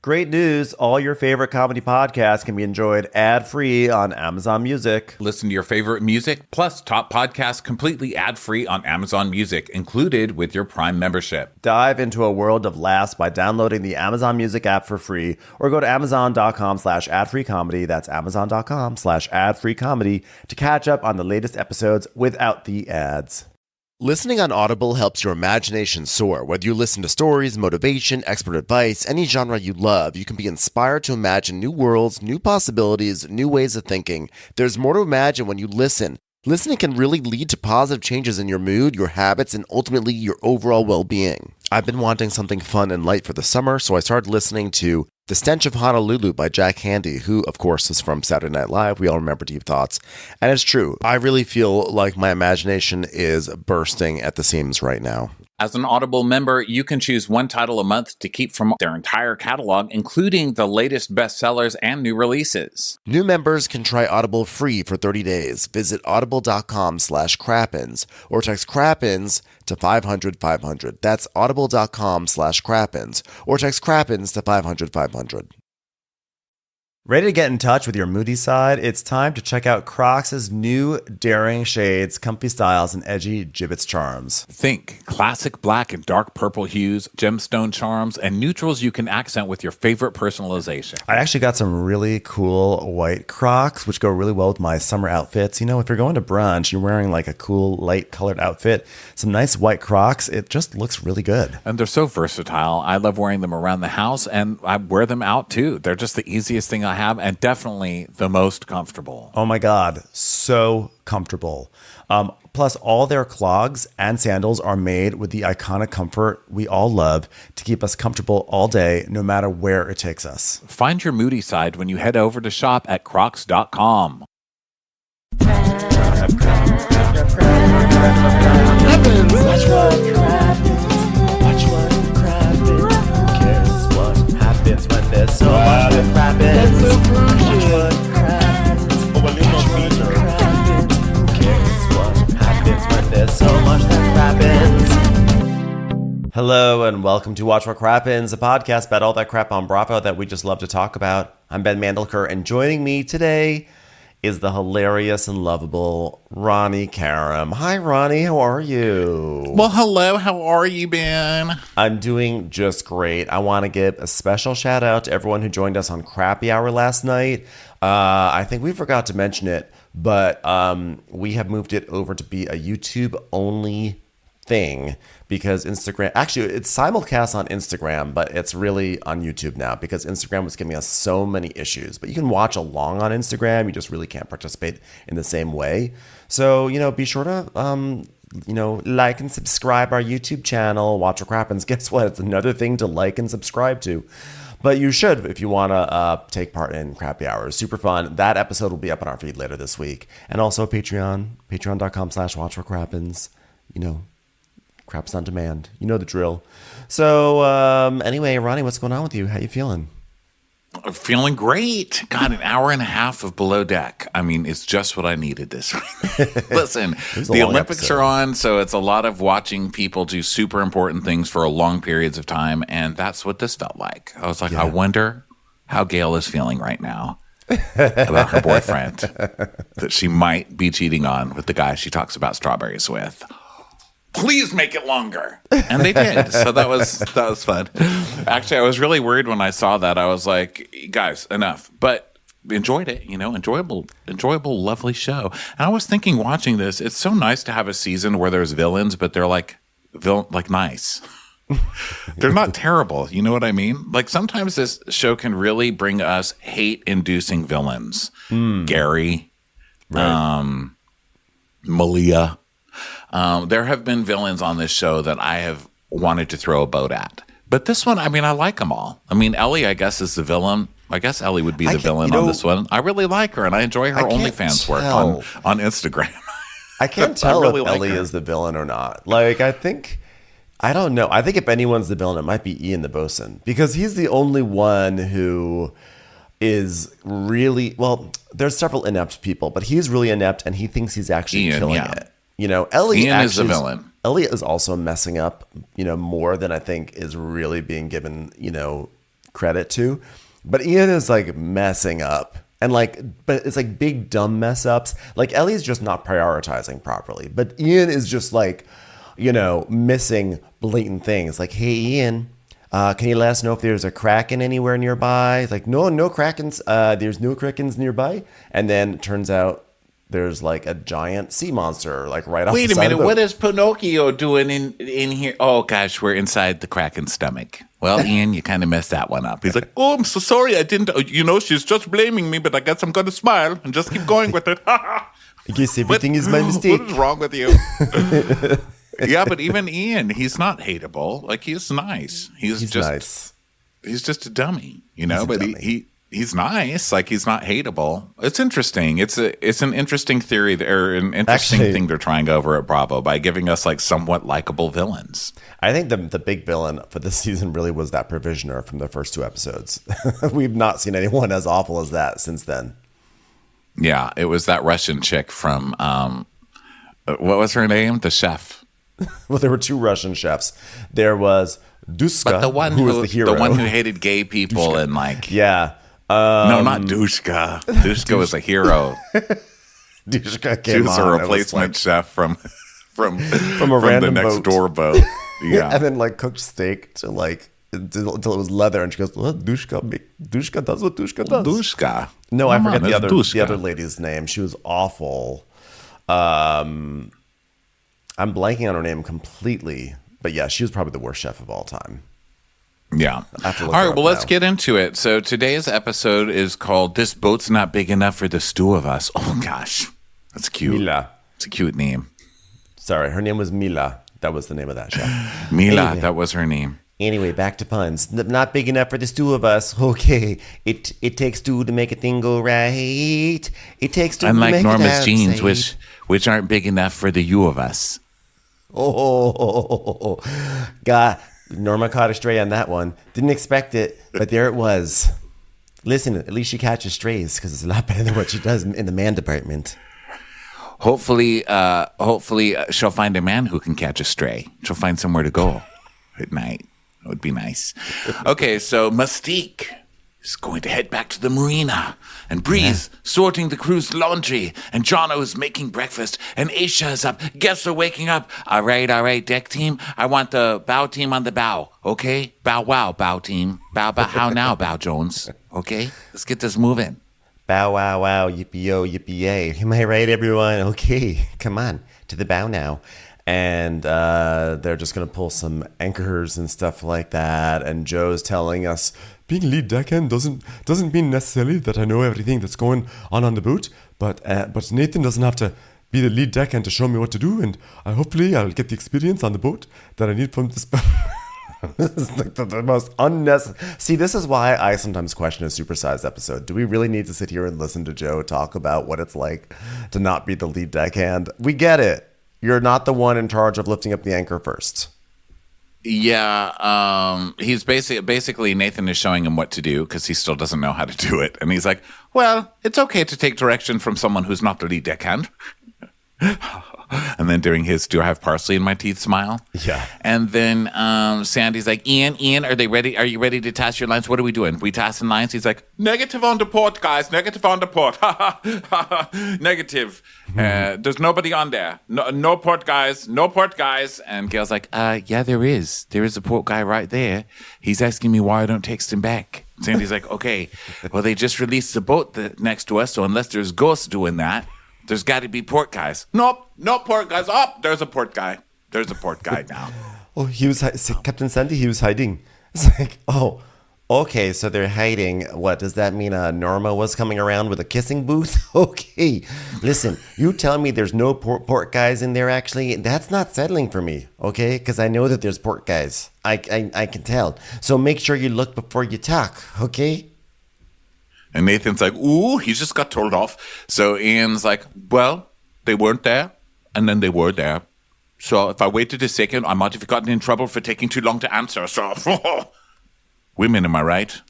Great news. All your favorite comedy podcasts can be enjoyed ad-free on Amazon Music. Listen to your favorite music, plus top podcasts completely ad-free on Amazon Music, included with your Prime membership. Dive into a world of laughs by downloading the Amazon Music app for free, or go to amazon.com/ad-free-comedy. That's amazon.com/ad-free-comedy to catch up on the latest episodes without the ads. Listening on Audible helps your imagination soar. Whether you listen to stories, motivation, expert advice, any genre you love, you can be inspired to imagine new worlds, new possibilities, new ways of thinking. There's more to imagine when you listen. Listening can really lead to positive changes in your mood, your habits, and ultimately your overall well-being. I've been wanting something fun and light for the summer, so I started listening to The Stench of Honolulu by Jack Handey, who, of course, is from Saturday Night Live. We all remember Deep Thoughts. And it's true. I really feel like my imagination is bursting at the seams right now. As an Audible member, you can choose one title a month to keep from their entire catalog, including the latest bestsellers and new releases. New members can try Audible free for 30 days. Visit audible.com/crappens or text crappens to 500-500. That's audible.com/crappens or text crappens to 500-500. Ready to get in touch with your moody side? It's time to check out Crocs' new daring shades, comfy styles, and edgy gibbets charms. Think classic black and dark purple hues, gemstone charms, and neutrals you can accent with your favorite personalization. I actually got some really cool white Crocs, which go really well with my summer outfits. You know, if you're going to brunch, you're wearing like a cool light colored outfit, some nice white Crocs, it just looks really good. And they're so versatile. I love wearing them around the house, and I wear them out too. They're just the easiest thing I have, and definitely the most comfortable. Oh my God, so comfortable. Plus, all their clogs and sandals are made with the iconic comfort we all love to keep us comfortable all day, no matter where it takes us. Find your moody side when you head over to shop at crocs.com. When there's so much that happens, watch what happens. Oh, a little feature. Who cares what happens when there's so much that happens? Hello and welcome to Watch What Crappens, a podcast about all that crap on Bravo that we just love to talk about. I'm Ben Mandelker, and joining me today is the hilarious and lovable Ronnie Karam. Hi, Ronnie. How are you? Well, hello. How are you, Ben? I'm doing just great. I want to give a special shout out to everyone who joined us on Crappy Hour last night. I think we forgot to mention it, but we have moved it over to be a YouTube-only thing because Instagram, actually it's simulcast on Instagram, but it's really on YouTube now because Instagram was giving us so many issues. But you can watch along on Instagram, you just really can't participate in the same way. So, be sure to like and subscribe our YouTube channel, Watch What Crappens. Guess what? It's another thing to like and subscribe to. But you should if you want to take part in Crappy Hours. Super fun. That episode will be up on our feed later this week. And also Patreon, patreon.com/Watch What Crappens. Craps on demand. You know the drill. So anyway, Ronnie, what's going on with you? How you feeling? I'm feeling great. Got an hour and a half of Below Deck. I mean, it's just what I needed this week. Listen, the Olympics are on, so it's a lot of watching people do super important things for long periods of time, and that's what this felt like. I was like, I wonder how Gail is feeling right now about her boyfriend that she might be cheating on with the guy she talks about strawberries with. Please make it longer. And they did. So that was fun. Actually, I was really worried when I saw that. I was like, guys, enough. But enjoyed it, enjoyable, lovely show. And I was thinking watching this, it's so nice to have a season where there's villains, but they're like nice. They're not terrible. You know what I mean? Like sometimes this show can really bring us hate-inducing villains. Gary, right. Malia. There have been villains on this show that I have wanted to throw a boat at. But this one, I like them all. Ellie, I guess, is the villain. I guess Ellie would be the villain on this one. I really like her, and I enjoy her OnlyFans work on Instagram. I can't tell really if Ellie is the villain or not. I don't know. I think if anyone's the villain, it might be Iain the bosun. Because he's the only one who is really, there's several inept people, but he's really inept, and he thinks he's actually killing it. Ellie is the villain. Ellie is also messing up, more than I think is really being given, credit to. But Iain is like messing up. And like, but it's like big dumb mess ups. Like Ellie's just not prioritizing properly. But Iain is just like, missing blatant things. Like, hey, Iain, can you let us know if there's a kraken anywhere nearby? It's like, no krakens. There's no krakens nearby. And then it turns out there's like a giant sea monster like right off the side of the boat. Wait a minute, what is Pinocchio doing in here? Oh gosh, we're inside the kraken's stomach. Well, Iain, you kind of messed that one up. He's like, oh, I'm so sorry, I didn't. She's just blaming me, but I guess I'm going to smile and just keep going with it. I guess everything is my mistake. What is wrong with you? Yeah, but even Iain, he's not hateable. Like, he's nice. He's just nice. He's just a dummy, He's nice. Like, he's not hateable. It's interesting. It's an interesting theory or an interesting thing they're trying over at Bravo by giving us like somewhat likable villains. I think the big villain for this season really was that provisioner from the first 2 episodes. We've not seen anyone as awful as that since then. Yeah, it was that Russian chick from what was her name? The chef. Well, there were 2 Russian chefs. There was Duska, but the one who was the hero. The one who hated gay people Dushka. And like yeah. No, not Dushka. Dushka was a hero. Dushka came She was a replacement chef from a random the next boat. door boat. Yeah. And then like cooked steak to like until it was leather, and she goes, well, Dushka does what Dushka does. Dushka. No, I forget the other lady's name. She was awful. I'm blanking on her name completely, but yeah, she was probably the worst chef of all time. Yeah. All right, well, let's get into it. So today's episode is called This Boat's Not Big Enough for the Stew of Us. Oh, gosh. That's cute. Mila. It's a cute name. Sorry, her name was Mila. That was the name of that chef. Mila, anyway, that was her name. Anyway, back to puns. Not big enough for the stew of us. Okay. It takes two to make a thing go right. It takes two Unlike to make Norma's it jeans, which aren't big enough for the you of us. Oh, God. Norma caught a stray on that one. Didn't expect it, but there it was. Listen, at least she catches strays because it's a lot better than what she does in the man department. Hopefully, she'll find a man who can catch a stray. She'll find somewhere to go at night. It would be nice. Okay, so Mystique is going to head back to the marina, and Bri's sorting the crew's laundry, and Jono's making breakfast, and Aisha's up. Guests are waking up. All right, deck team. I want the bow team on the bow, okay? Bow wow, bow team. Bow, how now, Bow Jones? Okay, let's get this moving. Bow wow wow, yippee-yo, yippee-yay. Am I right, everyone? Okay, come on, to the bow now. And they're just going to pull some anchors and stuff like that. And Joe's telling us, being lead deckhand doesn't mean necessarily that I know everything that's going on the boat. But Nathan doesn't have to be the lead deckhand to show me what to do. And hopefully I'll get the experience on the boat that I need from this. This is like the most unnecessary. See, this is why I sometimes question a supersized episode. Do we really need to sit here and listen to Joe talk about what it's like to not be the lead deckhand? We get it. You're not the one in charge of lifting up the anchor first. Yeah, he's basically Nathan is showing him what to do because he still doesn't know how to do it. And he's like, well, it's okay to take direction from someone who's not the lead deckhand. And then during his "do I have parsley in my teeth" smile. Yeah. And then Sandy's like, Iain, are they ready? Are you ready to toss your lines? What are we doing? We tossing lines? He's like, negative on the port, guys. Negative on the port. Negative. There's nobody on there. No port guys. No port guys. And Gail's like, yeah, there is. There is a port guy right there. He's asking me why I don't text him back. Sandy's like, okay, well, they just released the boat next to us, so unless there's ghosts doing that, there's got to be port guys. Nope, no port guys. Oh, there's a port guy. There's a port guy now. Oh, he was Captain Sandy. He was hiding. It's like, oh, okay. So they're hiding. What does that mean? Norma was coming around with a kissing booth. Okay, listen. You tell me there's no port guys in there. Actually, that's not settling for me. Okay, because I know that there's port guys. I can tell. So make sure you look before you talk. Okay. And Nathan's like, ooh, he just got told off. So Ian's like, well, they weren't there, and then they were there. So if I waited a second, I might have gotten in trouble for taking too long to answer. So, women, am I right?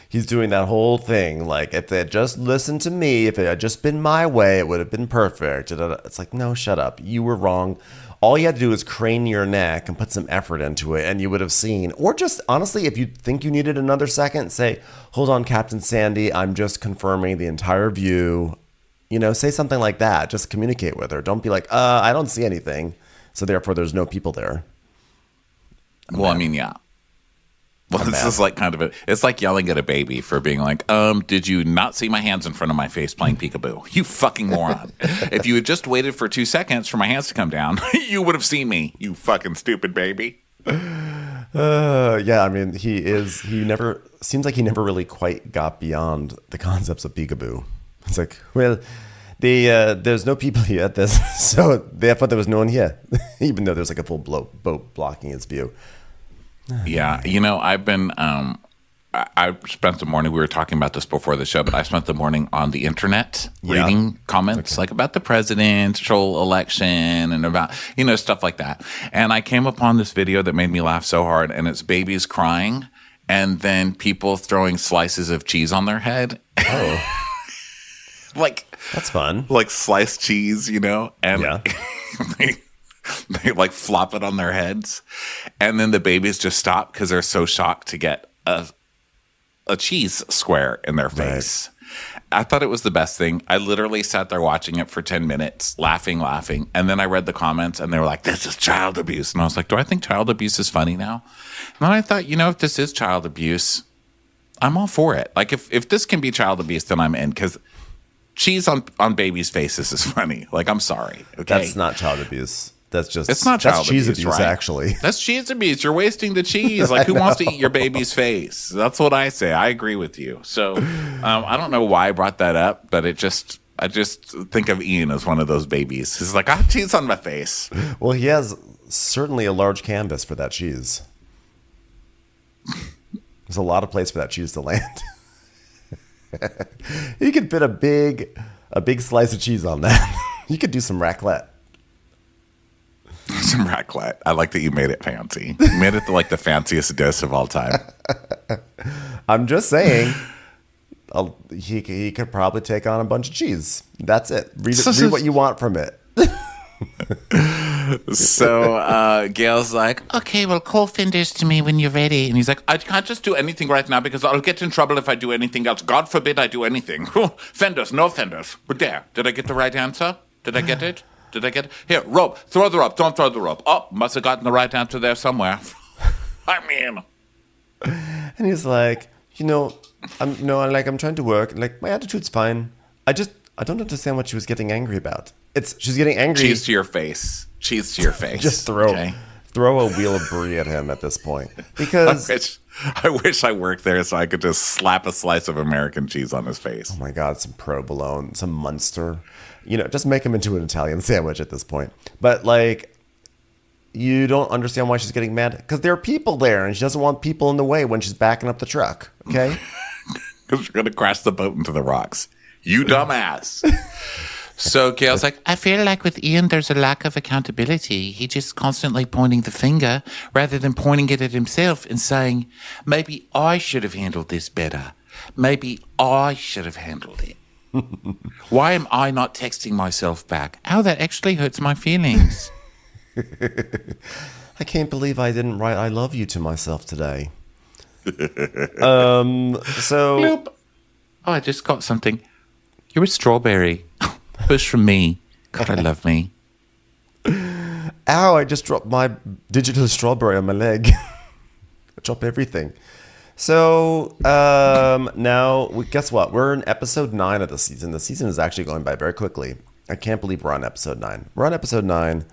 He's doing that whole thing. Like, if they had just listened to me, if it had just been my way, it would have been perfect. It's like, no, shut up. You were wrong all you had to do was crane your neck and put some effort into it, and you would have seen. Or just honestly, if you think you needed another second, say, "Hold on, Captain Sandy, I'm just confirming the entire view." You know, say something like that. Just communicate with her. Don't be like, I don't see anything, so therefore there's no people there. Well, I mean, yeah. Well, this is like it's like yelling at a baby for being like, did you not see my hands in front of my face playing peekaboo? You fucking moron. If you had just waited for 2 seconds for my hands to come down, you would have seen me, you fucking stupid baby. Yeah, I mean, he seems like he never really quite got beyond the concepts of peekaboo. It's like, well, there's no people here at this, so therefore there was no one here, even though there's like a full boat blocking his view. Yeah, you know, I've been, I spent the morning, we were talking about this before the show, but I spent the morning on the internet reading comments like about the presidential election and about, you know, stuff like that. And I came upon this video that made me laugh so hard, and it's babies crying and then people throwing slices of cheese on their head. Oh. Like, that's fun. Like sliced cheese, you know? And they like flop it on their heads, and then the babies just stop because they're so shocked to get a cheese square in their face. Right. I thought it was the best thing. I literally sat there watching it for 10 minutes, laughing, and then I read the comments, and they were like, "This is child abuse," and I was like, "Do I think child abuse is funny now?" And then I thought, you know, if this is child abuse, I'm all for it. Like if this can be child abuse, then I'm in, because cheese on babies' faces is funny. Like, I'm sorry. Okay, that's not child abuse. That's just, it's not child that's cheese abuse, abuse, right? Actually. That's cheese abuse. You're wasting the cheese. Like, who wants to eat your baby's face? That's what I say. I agree with you. So I don't know why I brought that up, but I just think of Iain as one of those babies. He's like, I have cheese on my face. Well, he has certainly a large canvas for that cheese. There's a lot of place for that cheese to land. You could fit a big slice of cheese on that. You could do some raclette. Some raclette. I like that you made it fancy. You made it like the fanciest dish of all time. I'm just saying, he could probably take on a bunch of cheese. That's it. Read what you want from it. So Gail's like, "Okay, well, call Fenders to me when you're ready." And he's like, "I can't just do anything right now because I'll get in trouble if I do anything else. God forbid I do anything." Fenders, no Fenders. But there. Did I get the right answer? Did I get it? Did I get it? Here, rope. Throw the rope. Don't throw the rope. Oh, must have gotten the right answer there somewhere. I mean. And he's like, I'm trying to work. Like, my attitude's fine. I don't understand what she was getting angry about. She's getting angry. Cheese to your face. Cheese to your face. Just throw a wheel of brie at him at this point. Because I wish I worked there so I could just slap a slice of American cheese on his face. Oh my God, some provolone, some Munster. You know, just make him into an Italian sandwich at this point. But like, you don't understand why she's getting mad. Because there are people there and she doesn't want people in the way when she's backing up the truck. Okay? Because you're going to crash the boat into the rocks. You dumbass. So Gail's like, "I feel like with Iain, there's a lack of accountability. He's just constantly pointing the finger rather than pointing it at himself and saying, maybe I should have handled this better. Maybe I should have handled it. Why am I not texting myself back? Oh, that actually hurts my feelings." I can't believe I didn't write "I love you" to myself today. So... Bloop. Oh, I just got something. You're a strawberry. Push from me. God, I love me. Ow, I just dropped my digital strawberry on my leg. I drop everything. So, now, guess what? We're in episode 9 of the season. The season is actually going by very quickly. I can't believe we're on episode 9. We're on episode 9.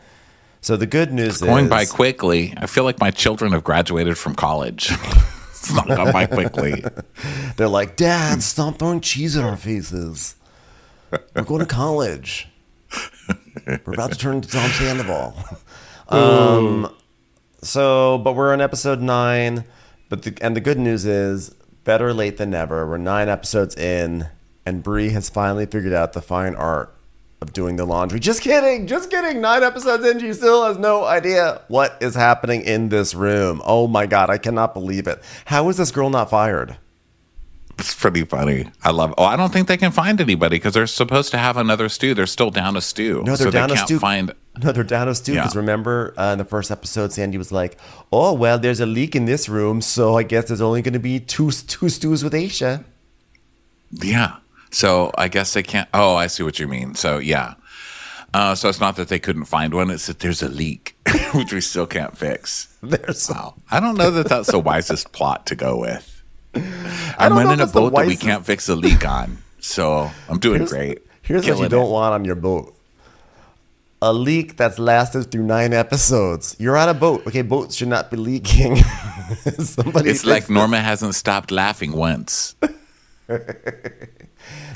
So the good news is... Going by quickly. I feel like my children have graduated from college. It's not gone by quickly. They're like, "Dad, stop throwing cheese at our faces. We're going to college. We're about to turn into Tom Sandoval." But we're on episode 9. But the good news is, better late than never. We're 9 episodes in, and Bri has finally figured out the fine art of doing the laundry. Just kidding. 9 episodes in, she still has no idea what is happening in this room. Oh my God, I cannot believe it. How is this girl not fired? It's pretty funny. I love it. Oh, I don't think they can find anybody because they're supposed to have another stew. They're still down a stew. No, they're down they a can't stew. find. No, they're down a stew. Because remember, in the first episode, Sandy was like, "Oh well, there's a leak in this room, so I guess there's only going to be two stews with Aisha." Yeah. So I guess they can't. Oh, I see what you mean. So yeah. So it's not that they couldn't find one. It's that there's a leak, which we still can't fix. Wow. I don't know that that's the wisest plot to go with. I'm running a boat that we can't fix a leak on. So I'm doing great. Here's what you don't want on your boat. A leak that's lasted through 9 episodes. You're on a boat. Okay, boats should not be leaking. It's like Norma hasn't stopped laughing once.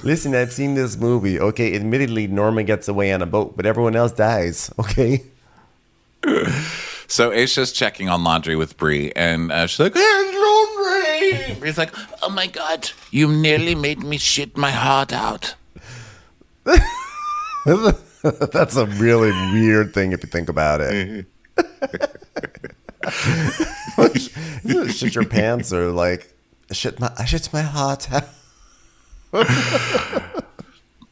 Listen, I've seen this movie. Okay, admittedly, Norma gets away on a boat, but everyone else dies. Okay? So Aisha's checking on laundry with Bri, and she's like, "Here's laundry." Bri's like, "Oh my God, you nearly made me shit my heart out." That's a really weird thing if you think about it. Shit your pants or like, I shit my heart out.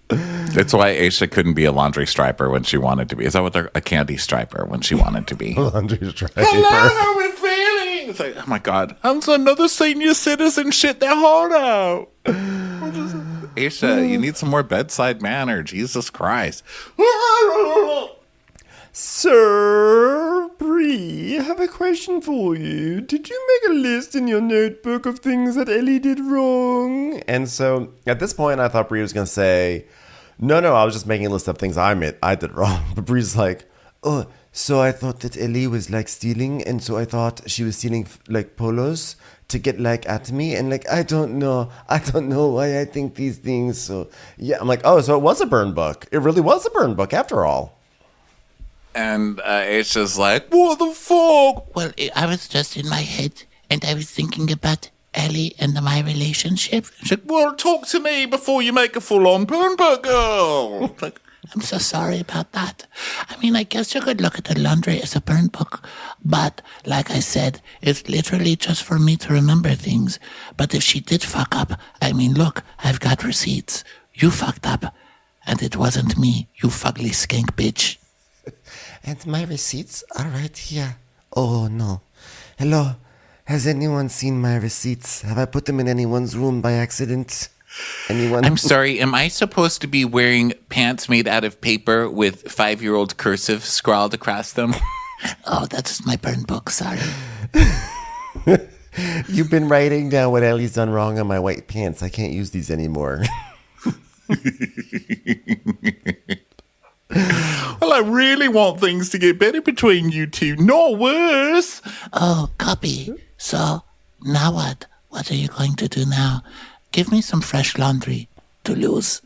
That's why Aisha couldn't be a laundry striper when she wanted to be. Is that what they're a candy striper when she wanted to be? Laundry striper. Hello, how are we feeling? It's like, oh my God, I'm another senior citizen shit their heart out. Aisha, you need some more bedside manner. Jesus Christ. Sir Bri, I have a question for you. Did you make a list in your notebook of things that Ellie did wrong? And so at this point, I thought Bri was going to say, no, I was just making a list of things I did wrong. But Bri's like, oh, so I thought that Ellie was like stealing. And so I thought she was stealing like polos to get like at me. And like, I don't know why I think these things. So yeah, I'm like, oh, so it was a burn book. It really was a burn book after all. And Aisha's like, what the fuck? Well, I was just in my head, and I was thinking about Ellie and my relationship. She's like, well, talk to me before you make a full-on burn book, girl. Like, I'm so sorry about that. I mean, I guess you could look at the laundry as a burn book, but like I said, it's literally just for me to remember things. But if she did fuck up, I mean, look, I've got receipts. You fucked up, and it wasn't me, you fugly skink bitch. And my receipts are right here. Oh, no. Hello. Has anyone seen my receipts? Have I put them in anyone's room by accident? Anyone? I'm sorry, am I supposed to be wearing pants made out of paper with 5-year-old cursive scrawled across them? Oh, that's my burn book, sorry. You've been writing down what Ellie's done wrong on my white pants. I can't use these anymore. Well, I really want things to get better between you two, not worse. Oh, copy. So, now what? What are you going to do now? Give me some fresh laundry to lose.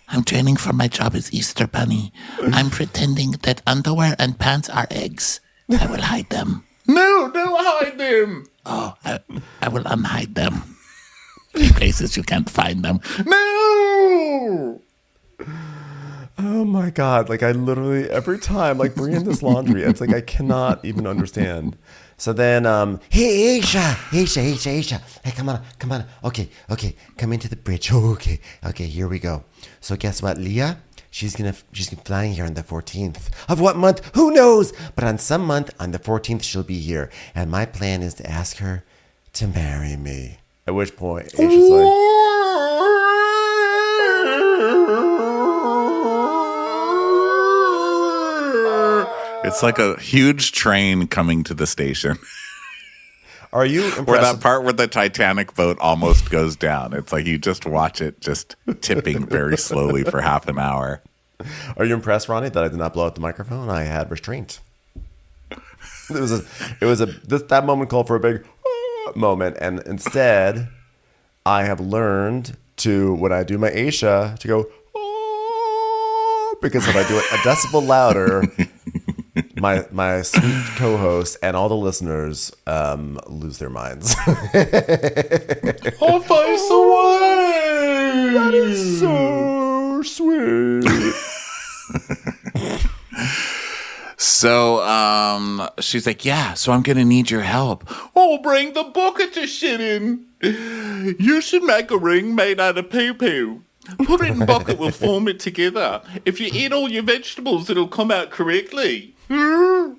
I'm training for my job as Easter Bunny. I'm pretending that underwear and pants are eggs. I will hide them. No, don't hide them. Oh, I will unhide them. In places you can't find them. No! Oh my God. Like I literally, every time, like bring in this laundry, it's like I cannot even understand. So then, hey, Aisha. Hey, come on. Okay, come into the bridge. Oh, okay, here we go. So guess what, Leah? She's flying here on the 14th. Of what month? Who knows? But on some month, on the 14th, she'll be here. And my plan is to ask her to marry me. At which point, Aisha's like... It's like a huge train coming to the station. Are you impressed? Where that part where the Titanic boat almost goes down. It's like you just watch it just tipping very slowly for half an hour. Are you impressed, Ronnie, that I did not blow out the microphone? I had restraint. That moment called for a big moment, and instead, I have learned to, when I do my Aisha, to go, because if I do it a decibel louder, my sweet co-host and all the listeners lose their minds. I'll face away. That is so sweet. So she's like, yeah, so I'm going to need your help. Oh, bring the bucket to shit in. You should make a ring made out of poo-poo. Put it in a bucket, we'll form it together. If you eat all your vegetables, it'll come out correctly. You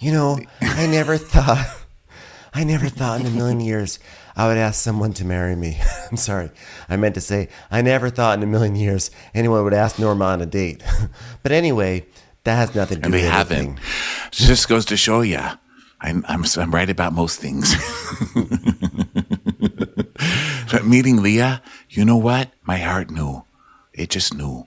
know, I never thought in a million years I would ask someone to marry me. I'm sorry. I meant to say, I never thought in a million years anyone would ask Norma on a date. But anyway, that has nothing to do with And they anything. haven't. It just goes to show you. I'm right about most things. But meeting Leah, you know what? My heart knew. It just knew.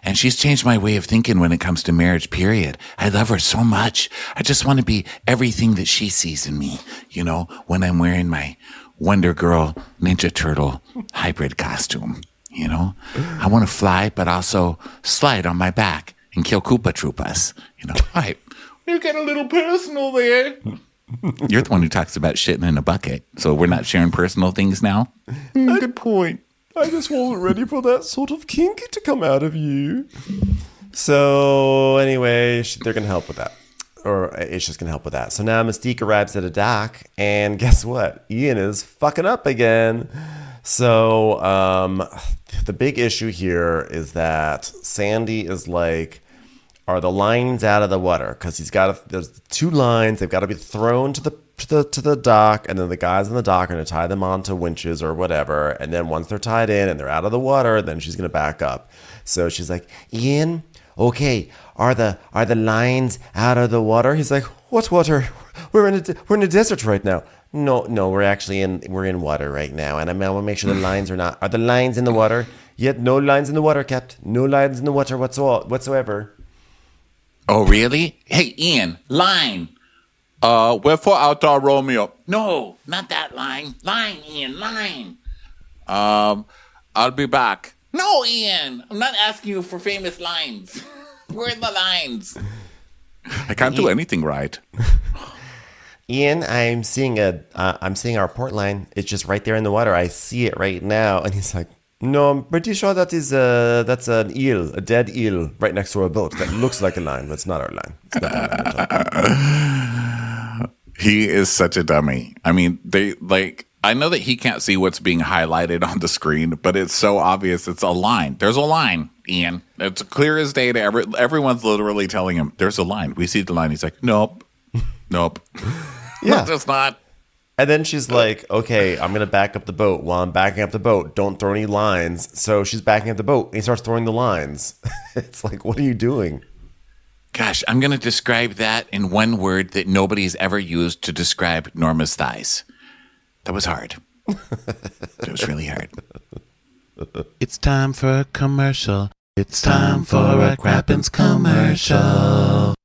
And she's changed my way of thinking when it comes to marriage, period. I love her so much. I just want to be everything that she sees in me. You know, when I'm wearing my Wonder Girl Ninja Turtle hybrid costume. You know, I want to fly, but also slide on my back and kill Koopa Troopas. You know, all right. You get a little personal there. You're the one who talks about shitting in a bucket. So we're not sharing personal things now? Good point. I just wasn't ready for that sort of kink to come out of you. So anyway, they're going to help with that. Or Aisha's going to help with that. So now Mystique arrives at a dock, and guess what? Iain is fucking up again. So the big issue here is that Sandy is like, are the lines out of the water? Because there's 2 lines. They've got to be thrown to the dock, and then the guys on the dock are going to tie them onto winches or whatever. And then once they're tied in and they're out of the water, then she's going to back up. So she's like, Iain, okay, are the lines out of the water? He's like, what water? We're in a desert right now. No, we're in water right now, and I want to make sure the lines are the lines in the water? Yet no lines in the water, Captain. No lines in the water whatsoever. Oh, really? Hey, Iain, line. Wherefore art thou Romeo? No, not that line. Line, Iain, line. I'll be back. No, Iain, I'm not asking you for famous lines. Where are the lines? I can't do anything right. Iain, I'm seeing our port line. It's just right there in the water. I see it right now. And he's like, no, I'm pretty sure that's an eel, a dead eel right next to our boat. That looks like a line, but it's not our line. It's not our line at all. He is such a dummy. I mean, I know that he can't see what's being highlighted on the screen, but it's so obvious. It's a line. There's a line, Iain. It's clear as day to everyone's literally telling him, there's a line. We see the line. He's like, nope. Yeah. It's not. And then she's like, okay, I'm going to back up the boat. While I'm backing up the boat, don't throw any lines. So she's backing up the boat, and he starts throwing the lines. It's like, what are you doing? Gosh, I'm going to describe that in one word that nobody's ever used to describe Norma's thighs. That was hard. That was really hard. It's time for a commercial. It's time for a Crappens commercial.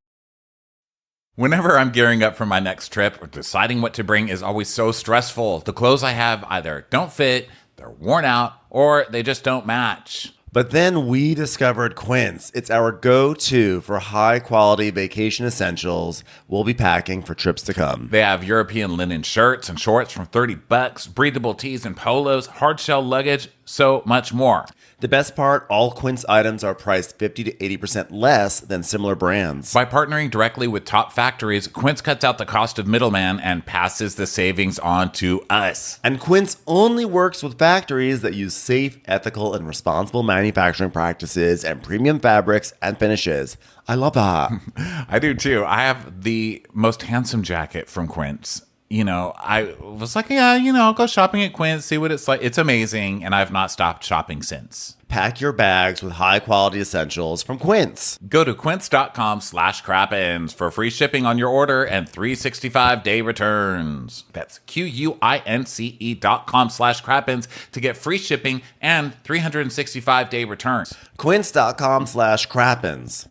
Whenever I'm gearing up for my next trip or deciding what to bring is always so stressful. The clothes I have either don't fit, they're worn out, or they just don't match. But then we discovered Quince. It's our go-to for high-quality vacation essentials we'll be packing for trips to come. They have European linen shirts and shorts from $30, breathable tees and polos, hard shell luggage, so much more. The best part, all Quince items are priced 50 to 80% less than similar brands. By partnering directly with top factories, Quince cuts out the cost of middleman and passes the savings on to us. And Quince only works with factories that use safe, ethical, and responsible manufacturing practices and premium fabrics and finishes. I love that. I do too. I have the most handsome jacket from Quince. You know, I was like, yeah, I'll go shopping at Quince, see what it's like. It's amazing, and I've not stopped shopping since. Pack your bags with high-quality essentials from Quince. Go to quince.com/crappens for free shipping on your order and 365-day returns. That's QUINCE.com/crappens to get free shipping and 365-day returns. Quince.com/crappens.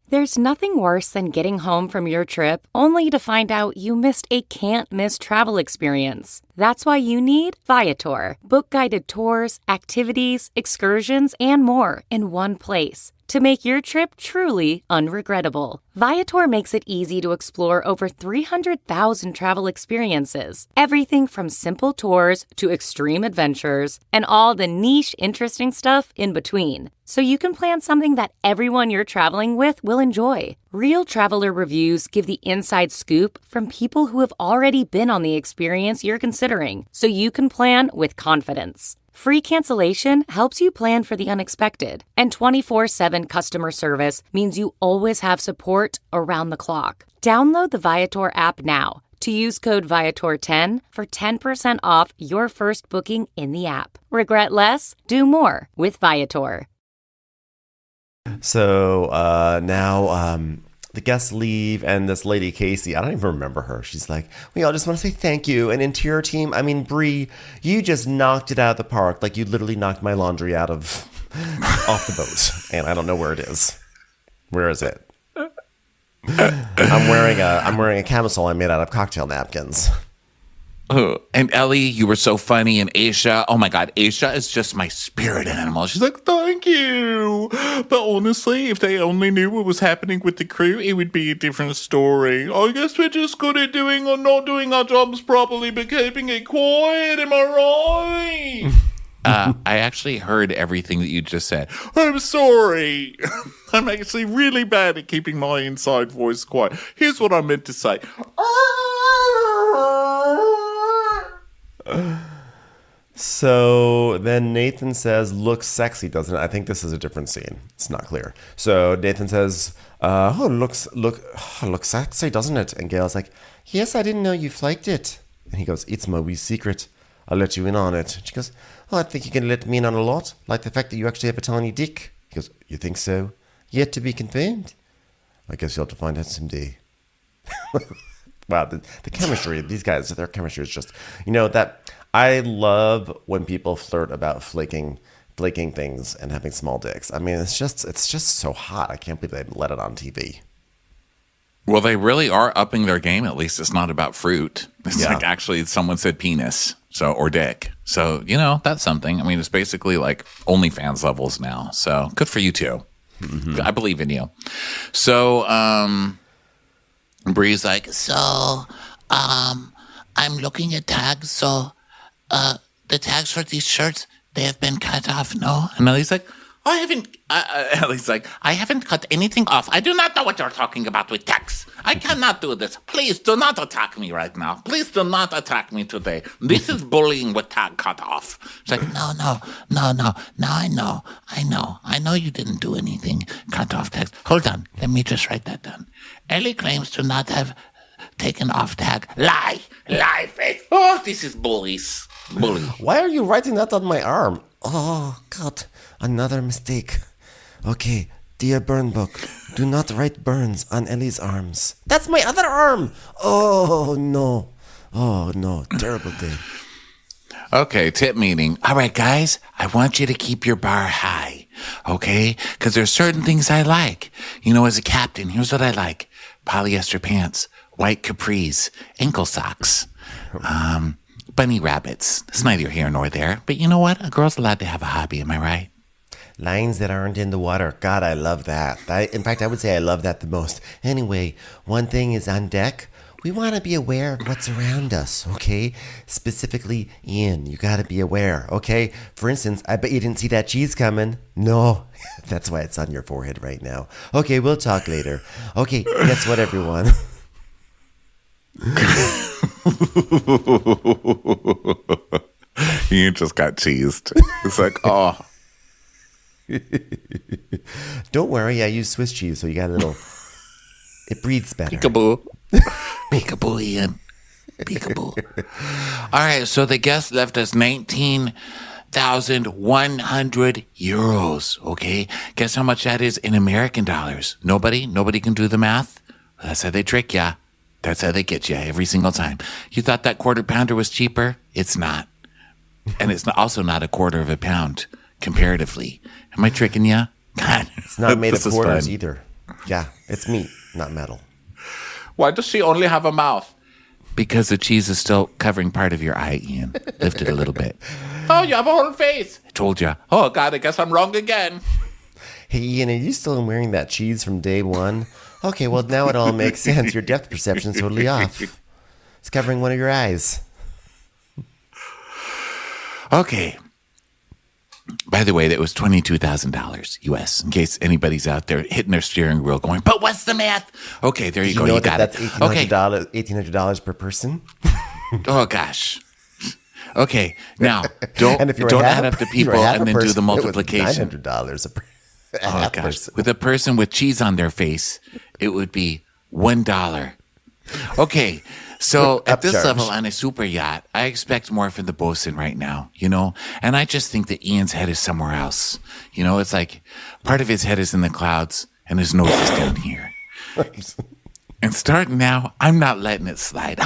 There's nothing worse than getting home from your trip only to find out you missed a can't-miss travel experience. That's why you need Viator. Book guided tours, activities, excursions, and more in one place to make your trip truly unregrettable. Viator makes it easy to explore over 300,000 travel experiences. Everything from simple tours to extreme adventures and all the niche, interesting stuff in between. So you can plan something that everyone you're traveling with will enjoy. Real traveler reviews give the inside scoop from people who have already been on the experience you're considering, so you can plan with confidence. Free cancellation helps you plan for the unexpected, and 24/7 customer service means you always have support around the clock. Download the Viator app now to use code Viator10 for 10% off your first booking in the app. Regret less? Do more with Viator. So now the guests leave, and this lady, Casey, I don't even remember her. She's like, we all just want to say thank you. And interior team, I mean, Bri, you just knocked it out of the park. Like, you literally knocked my laundry out of off the boat. And I don't know where it is. Where is it? I'm wearing a camisole I made out of cocktail napkins. Oh, and Ellie, you were so funny. And Aisha, oh my God, Aisha is just my spirit animal. She's like, thank you. But honestly, if they only knew what was happening with the crew, it would be a different story. I guess we're just good at doing or not doing our jobs properly, but keeping it quiet. Am I right? I actually heard everything that you just said. I'm sorry. I'm actually really bad at keeping my inside voice quiet. Here's what I meant to say. So then Nathan says, looks sexy, doesn't it? I think this is a different scene. It's not clear. So Nathan says, looks sexy, doesn't it? And Gail's like, yes, I didn't know you liked it. And he goes, it's my wee secret. I'll let you in on it. She goes, oh, I think you can let me in on a lot. Like the fact that you actually have a tiny dick. He goes, you think so? Yet to be confirmed. I guess you'll have to find out someday. Wow, the chemistry, these guys, their chemistry is just, that I love when people flirt about flaking things and having small dicks. I mean, it's just so hot. I can't believe they let it on TV. Well, they really are upping their game. At least it's not about fruit. It's like actually someone said penis, or dick. So, that's something. I mean, it's basically like OnlyFans levels now. So good for you too. Mm-hmm. I believe in you. So, Bri's like, So, I'm looking at tags. So, the tags for these shirts, they have been cut off, no? and Ellie's like, Ellie's like, I haven't cut anything off. I do not know what you're talking about with tags. I cannot do this. Please do not attack me right now. Please do not attack me today. This is bullying with tag cut off. It's like, no. Now I know you didn't do anything. Cut off tags. Hold on. Let me just write that down. Ellie claims to not have taken off tag. Lie face. Oh, this is bullies. Bully. Why are you writing that on my arm? Oh, God. Another mistake. Okay, dear burn book, do not write burns on Ellie's arms. That's my other arm. Oh, no. Terrible day. Okay, tip meeting. All right, guys, I want you to keep your bar high, okay? Because there's certain things I like. As a captain, here's what I like. Polyester pants, white capris, ankle socks, bunny rabbits. It's neither here nor there. But you know what? A girl's allowed to have a hobby, am I right? Lines that aren't in the water. God, I love that. In fact, I would say I love that the most. Anyway, one thing is on deck. We want to be aware of what's around us, okay? Specifically, Iain, you got to be aware, okay? For instance, I bet you didn't see that cheese coming. No, that's why it's on your forehead right now. Okay, we'll talk later. Okay, guess what, everyone? You just got cheesed. It's like, oh. Don't worry, I use Swiss cheese, so you got a little... It breathes better. Peekaboo. Peekaboo, Iain. Peekaboo. All right, so the guest left us 19,100 euros, okay? Guess how much that is in American dollars? Nobody can do the math? That's how they trick ya. That's how they get you every single time. You thought that quarter pounder was cheaper? It's not. And it's also not a quarter of a pound, comparatively. Am I tricking you? God. It's not made of quarters either. Yeah, it's meat, not metal. Why does she only have a mouth? Because the cheese is still covering part of your eye, Iain. Lift it a little bit. Oh, you have a whole face. I told you. Oh, God, I guess I'm wrong again. Hey, Iain, are you still wearing that cheese from day one? Okay, well, now it all makes sense. Your depth perception is totally off. It's covering one of your eyes. Okay. By the way, that was $22,000 US, in case anybody's out there hitting their steering wheel going, but what's the math? Okay, there you go. know You got that's it. $1,800 per person. Oh, gosh. Okay, now, don't And if you're don't half add up the if you're people half and a then do person, the it was multiplication. $900 a Oh, half gosh. person. With a person with cheese on their face, it would be $1. Okay, so at this Upcharge. level on a super yacht, I expect more from the bosun right now, And I just think that Ian's head is somewhere else. It's like part of his head is in the clouds and his nose is down here. And starting now, I'm not letting it slide.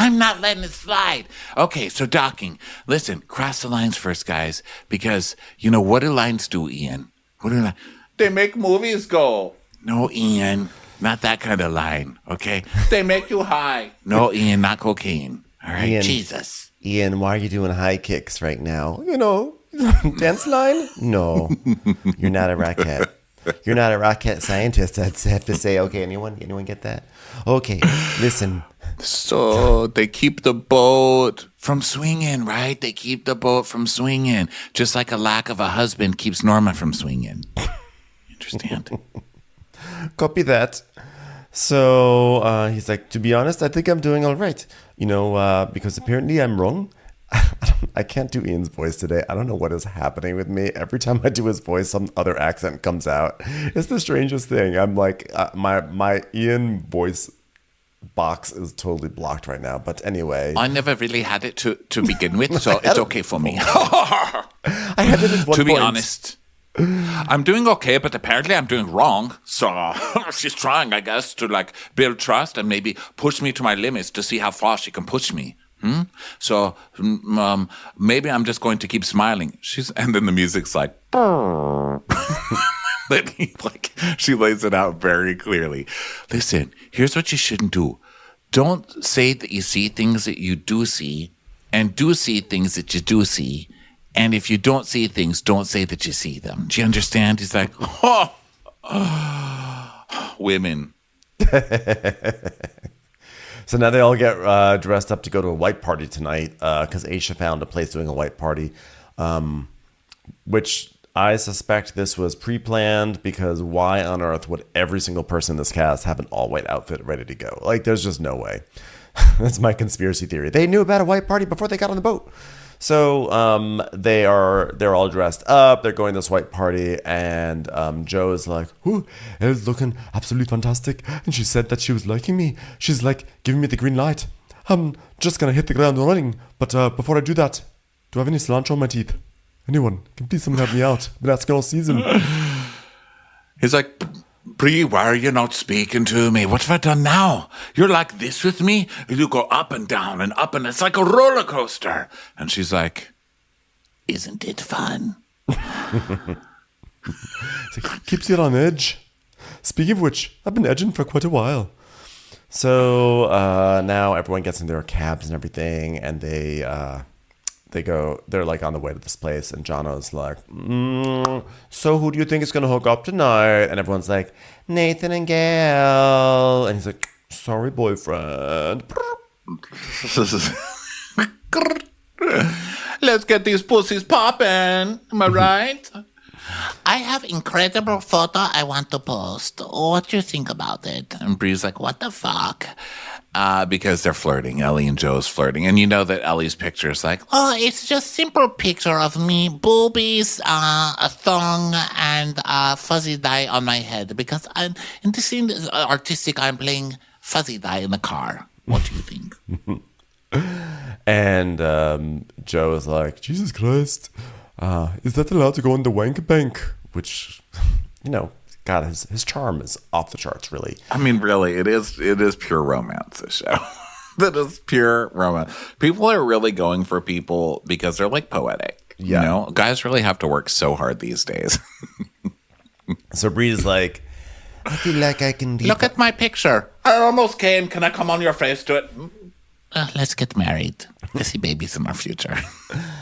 Okay, so docking. Listen, cross the lines first, guys, because, what do lines do, Ian? What do They make movies go. No, Ian. Not that kind of line, okay? They make you high. No, Ian, not cocaine. All right, Ian. Jesus. Ian, why are you doing high kicks right now? Dance line? No, you're not a rocket. You're not a rocket scientist. I'd have to say, okay, anyone get that? Okay, listen. So they keep the boat from swinging, right? They keep the boat from swinging, just like a lack of a husband keeps Norma from swinging. Understand? Copy that. So he's like, to be honest, I think I'm doing all right. Because apparently I'm wrong. I can't do Ian's voice today. I don't know what is happening with me. Every time I do his voice, some other accent comes out. It's the strangest thing. I'm like, my Ian voice box is totally blocked right now. But anyway. I never really had it to begin with, so it's okay for me. I had it at one To be point. honest, I'm doing okay, but apparently I'm doing wrong. So she's trying, I guess, to build trust and maybe push me to my limits to see how far she can push me. So maybe I'm just going to keep smiling. And then the music's like, she lays it out very clearly. Listen, here's what you shouldn't do. Don't say that you see things that you do see, and do see things that you do see. And if you don't see things, don't say that you see them. Do you understand? He's like, women. So now they all get dressed up to go to a white party tonight because Aisha found a place doing a white party, which I suspect this was pre-planned because why on earth would every single person in this cast have an all-white outfit ready to go? There's just no way. That's my conspiracy theory. They knew about a white party before they got on the boat. So they're all dressed up. They're going to this white party, and Joe is like, "Ooh, Elle's looking absolutely fantastic." And she said that she was liking me. She's like giving me the green light. I'm just gonna hit the ground running. But before I do that, do I have any cilantro on my teeth? Anyone? Can please someone help me out? I've been asking all season. He's like, Bri, why are you not speaking to me? What have I done now? You're like this with me? You go up and down and up, and it's like a roller coaster. And she's like, isn't it fun? Keeps you on edge. Speaking of which, I've been edging for quite a while. So now everyone gets in their cabs and everything, and they're on the way to this place, and Jono's like, so who do you think is going to hook up tonight? And everyone's like, Nathan and Gail. And he's like, sorry, boyfriend. Let's get these pussies popping. Am I right? I have incredible photo I want to post. What do you think about it? And Bri's like, what the fuck? Because they're flirting. Ellie and Joe's flirting. And you know that Ellie's picture is like, Oh, it's just simple picture of me, boobies, a thong, and fuzzy dye on my head. Because in the scene is artistic, I'm playing fuzzy dye in the car. What do you think? And Joe is like, Jesus Christ, is that allowed to go in the wank bank? Which, God, his charm is off the charts, really. I mean, really, it is pure romance, this show. That is pure romance. People are really going for people because they're poetic. Yeah. Guys really have to work so hard these days. So Bree's like, I feel like I can Look at my picture. I almost came. Can I come on your face to it? Let's get married. I see babies in our future.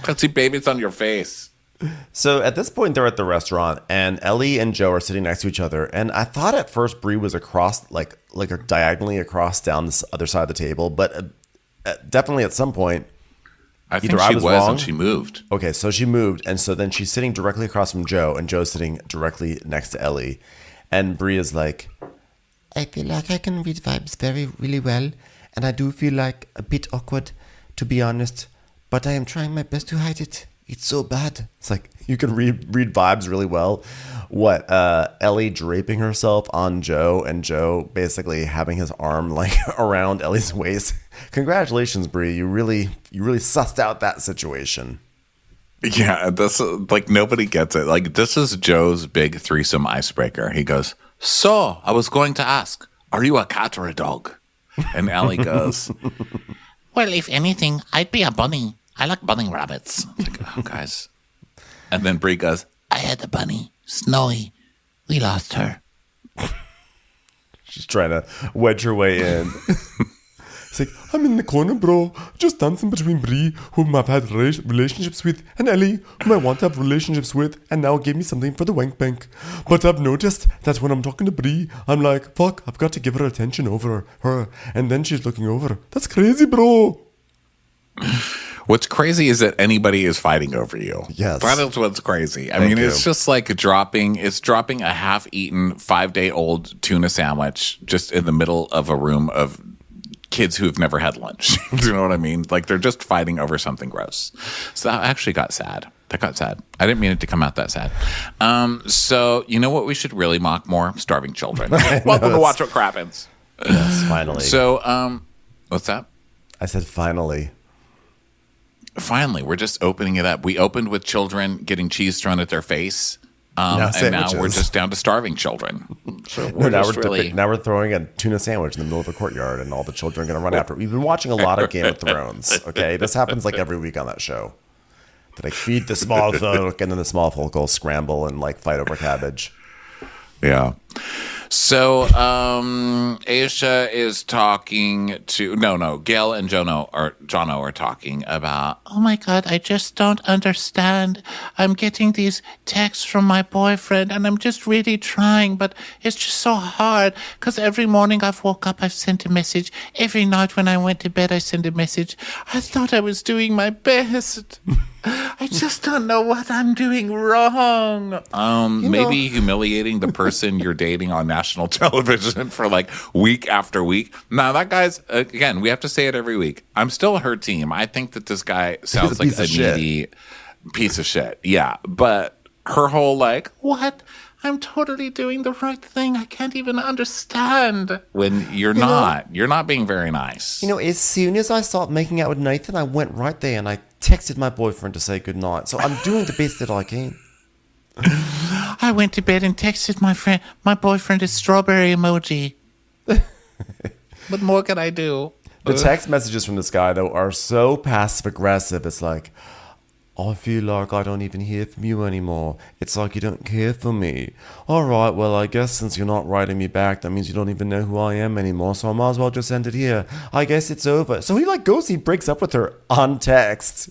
Let's see babies on your face. So at this point, they're at the restaurant, and Ellie and Joe are sitting next to each other. And I thought at first Bri was across, diagonally across down this other side of the table. But definitely at some point, I think Either I she was was wrong. and she moved. Okay, so she moved, and so then she's sitting directly across from Joe, and Joe's sitting directly next to Ellie. And Bri is like, I feel like I can read vibes really well, and I do feel like a bit awkward, to be honest, but I am trying my best to hide it. It's so bad. it's like, you can read vibes really well. What, Ellie draping herself on Joe, and Joe basically having his arm like around Ellie's waist. Congratulations, Bri. You really sussed out that situation. Yeah, this like nobody gets it. Like this is Joe's big threesome icebreaker. He goes, "So I was going to ask, are you a cat or a dog?" And Ellie goes, Well, if anything, I'd be a bunny. I like bunny rabbits. like, "Oh, guys." And then Bri goes, I had a bunny, Snowy. We lost her. She's trying to wedge her way in. It's like, I'm in the corner, bro, just dancing between Bri, whom I've had relationships with, and Ellie, whom I want to have relationships with, and now gave me something for the wank bank. But I've noticed that when I'm talking to Bri, I'm like, fuck, I've got to give her attention over her, and then she's looking over. That's crazy, bro. What's crazy is that anybody is fighting over you. Yes. That is what's crazy. I Thank mean, you. it's just like dropping a half-eaten 5-day-old tuna sandwich just in the middle of a room of kids who've never had lunch. Do you know what I mean? Like they're just fighting over something gross. So that actually got sad. That got sad. I didn't mean it to come out that sad. So you know what we should really mock more? Starving children. Welcome to Watch What Crappens. Yes, finally. So, what's that? I said finally. Finally, we're just opening it up. We opened with children getting cheese thrown at their face. Now And now we're sandwiches. just down to starving children. So No, now, just now we're throwing a tuna sandwich in the middle of a courtyard, and all the children are going to run after it. We've been watching a lot of Game of Thrones, okay? This happens like every week on that show. They like feed the small folk, and then the small folk will scramble and like fight over cabbage. Yeah. So Aisha is talking to Gail and Jono are talking about, Oh my God, I just don't understand. I'm getting these texts from my boyfriend and I'm just really trying, but it's just so hard because every morning I've woke up, I've sent a message. Every night when I went to bed, I sent a message. I thought I was doing my best. I just don't know what I'm doing wrong. maybe humiliating the person you're dating on national television for like week after week. Now that guy's, again, we have to say it every week. I'm still her team. I think that this guy sounds like piece a of shit. needy piece of shit. Yeah. But her whole like, What? I'm totally doing the right thing. I can't even understand. when you're not being very nice. You know, as soon as I stopped making out with Nathan, I went right there and I texted my boyfriend to say goodnight. So I'm doing the best that I can. I went to bed and texted my boyfriend a strawberry emoji. What more can I do? The text messages from this guy, though, are so passive-aggressive. It's like, I feel like I don't even hear from you anymore. It's like you don't care for me. All right, well, I guess since you're not writing me back, that means you don't even know who I am anymore, so I might as well just end it here. I guess it's over. So he breaks up with her on text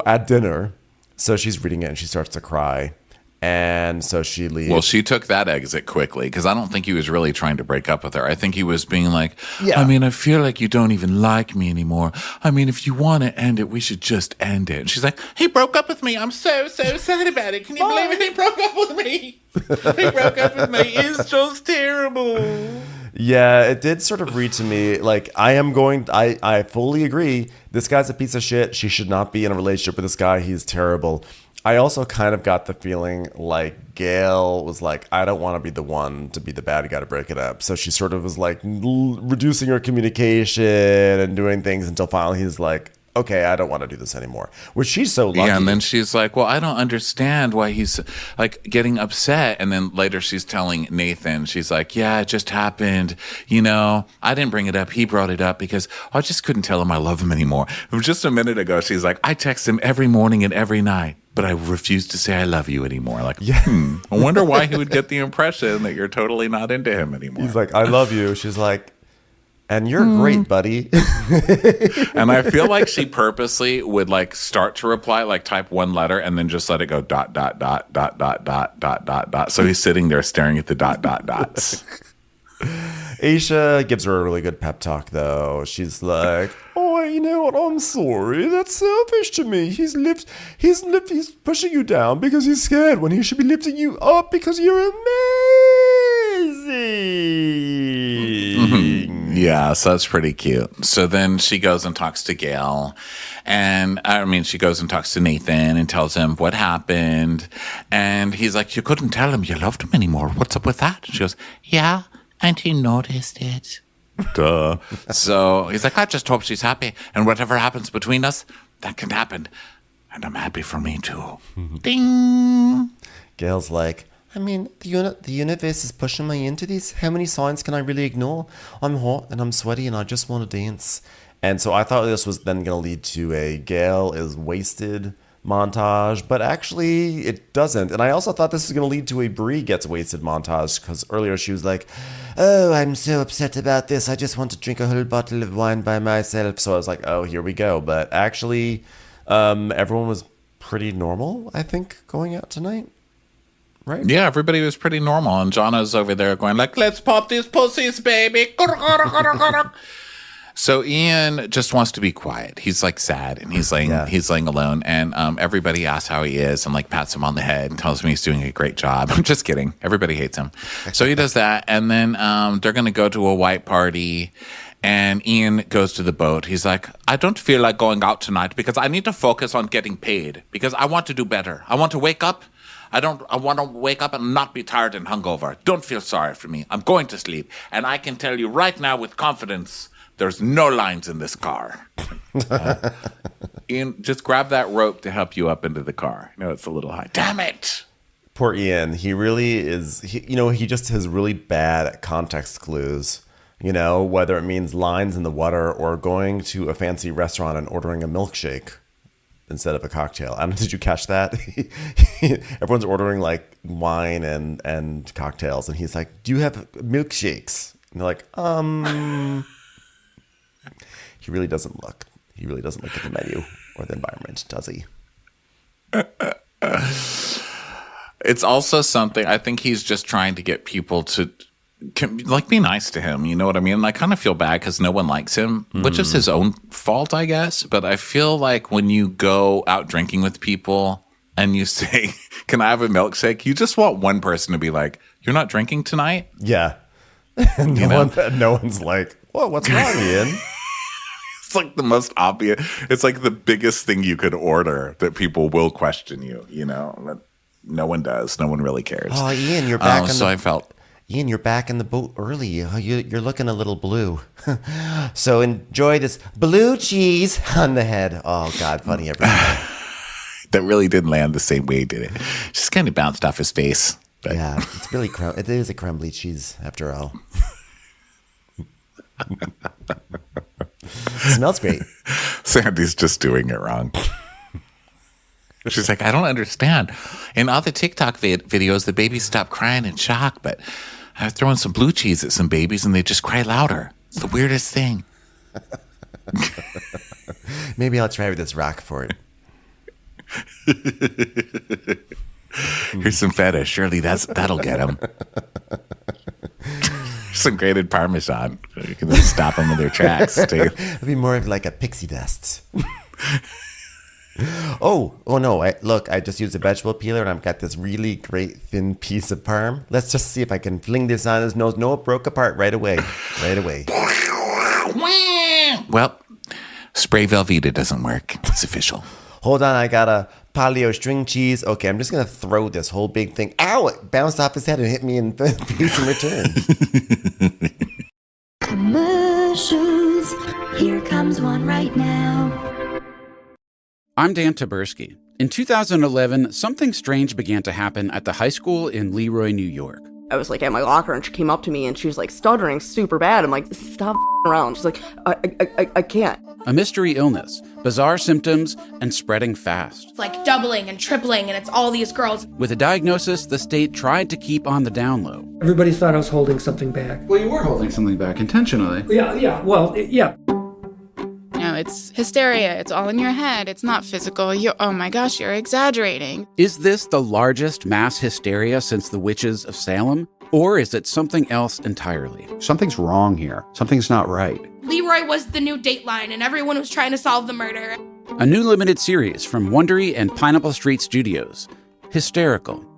at dinner. So she's reading it and she starts to cry. And so she leaves. Well, she took that exit quickly because I don't think he was really trying to break up with her. I think he was being like, Yeah. I mean, I feel like you don't even like me anymore. I mean, if you want to end it, we should just end it. And she's like, He broke up with me. I'm so sad about it. Can you believe it? He broke up with me. He broke up with me. It's just terrible. Yeah, it did sort of read to me like I fully agree. This guy's a piece of shit. She should not be in a relationship with this guy. He's terrible. I also kind of got the feeling like Gail was like, I don't want to be the one to be the bad guy to break it up. So she sort of was like reducing her communication and doing things until finally he's like, okay, I don't want to do this anymore. Which she's so lucky. yeah. And then she's like, well, I don't understand why he's like getting upset. And then later she's telling Nathan, she's like, yeah, it just happened. You know, I didn't bring it up. He brought it up because I just couldn't tell him I love him anymore. Just a minute ago, she's like, I text him every morning and every night, but I refuse to say I love you anymore. Like, I wonder why he would get the impression that you're totally not into him anymore. He's like, I love you. She's like, and you're great, buddy. And I feel like she purposely would like start to reply, like type one letter and then just let it go dot, dot, dot, dot, dot, dot, dot, dot, dot. So he's sitting there staring at the dot, dot, dots. Aisha gives her a really good pep talk, though. She's like, oh, you know what? I'm sorry. That's selfish to me. He's pushing you down because he's scared when he should be lifting you up because you're amazing. Yeah, so that's pretty cute. So then she goes and talks to Gail. And she goes and talks to Nathan and tells him what happened. And he's like, you couldn't tell him you loved him anymore. What's up with that? She goes, Yeah, and he noticed it. duh. So he's like, I just hope she's happy. And whatever happens between us, that can happen. And I'm happy for me too. Ding. Gail's like, I mean, the universe is pushing me into this. How many signs can I really ignore? I'm hot and I'm sweaty and I just want to dance. and so I thought this was then going to lead to a Gail is wasted montage, but actually it doesn't. And I also thought this was going to lead to a Bri gets wasted montage because earlier she was like, Oh, I'm so upset about this. I just want to drink a whole bottle of wine by myself. so I was like, oh, here we go. But actually, everyone was pretty normal, I think, going out tonight. Right? Yeah, everybody was pretty normal. And Jonna's over there going like, let's pop these pussies, baby. So Iain just wants to be quiet. He's like sad and he's laying alone. And everybody asks how he is and like pats him on the head and tells him he's doing a great job. I'm just kidding. Everybody hates him. So he does that. And then they're going to go to a white party. And Iain goes to the boat. He's like, I don't feel like going out tonight because I need to focus on getting paid because I want to do better. I want to wake up. I want to wake up and not be tired and hungover. Don't feel sorry for me. I'm going to sleep. And I can tell you right now with confidence, there's no lines in this car. Iain, just grab that rope to help you up into the car. I know it's a little high. Damn it. Poor Iain. He really is, he just has really bad context clues. Whether it means lines in the water or going to a fancy restaurant and ordering a milkshake instead of a cocktail. I don't know, did you catch that? Everyone's ordering like wine and cocktails, and he's like, do you have milkshakes? And they're like, He really doesn't look. He really doesn't look at the menu or the environment, does he? It's also something, I think he's just trying to get people to be nice to him. You know what I mean? I kind of feel bad because no one likes him, which is his own fault, I guess. But I feel like when you go out drinking with people and you say, can I have a milkshake? You just want one person to be like, you're not drinking tonight? Yeah. No one's like, whoa, what's wrong, Iain? It's like the most obvious. It's like the biggest thing you could order that people will question you, But no one does. No one really cares. Oh, Iain, you're back. Iain, you're back in the boat early. You're looking a little blue. So enjoy this blue cheese on the head. Oh, God, funny every time. That really didn't land the same way, did it? Just kind of bounced off his face. But. Yeah, it's really it is a crumbly cheese after all. Smells great. Sandy's just doing it wrong. She's like, I don't understand. In all the TikTok videos, the babies stop crying in shock, but I throw in some blue cheese at some babies and they just cry louder. It's the weirdest thing. Maybe I'll try with this rock for it. Here's some feta. Surely that'll get him. Some grated Parmesan. You can just stop them in their tracks, too. It'll be more of like a pixie dust. Oh no! I just used a vegetable peeler and I've got this really great thin piece of parm. Let's just see if I can fling this on his nose. No, it broke apart right away. Well, spray Velveeta doesn't work. It's official. Hold on, I got a paleo string cheese. Okay, I'm just gonna throw this whole big thing. Ow! It bounced off his head and hit me in piece in return. Commercials. Here comes one right now. I'm Dan Taberski. In 2011, something strange began to happen at the high school in Leroy, New York. I was like at my locker and she came up to me and she was like stuttering super bad. I'm like, stop around. She's like, I can't. A mystery illness, bizarre symptoms, and spreading fast. It's like doubling and tripling, and it's all these girls. With a diagnosis, the state tried to keep on the down low. Everybody thought I was holding something back. Well, you were holding something back intentionally. Yeah. No, it's hysteria. It's all in your head. It's not physical. Oh my gosh, you're exaggerating. Is this the largest mass hysteria since the witches of Salem? Or is it something else entirely? Something's wrong here. Something's not right. Leroy was the new Dateline, and everyone was trying to solve the murder. A new limited series from Wondery and Pineapple Street Studios, Hysterical.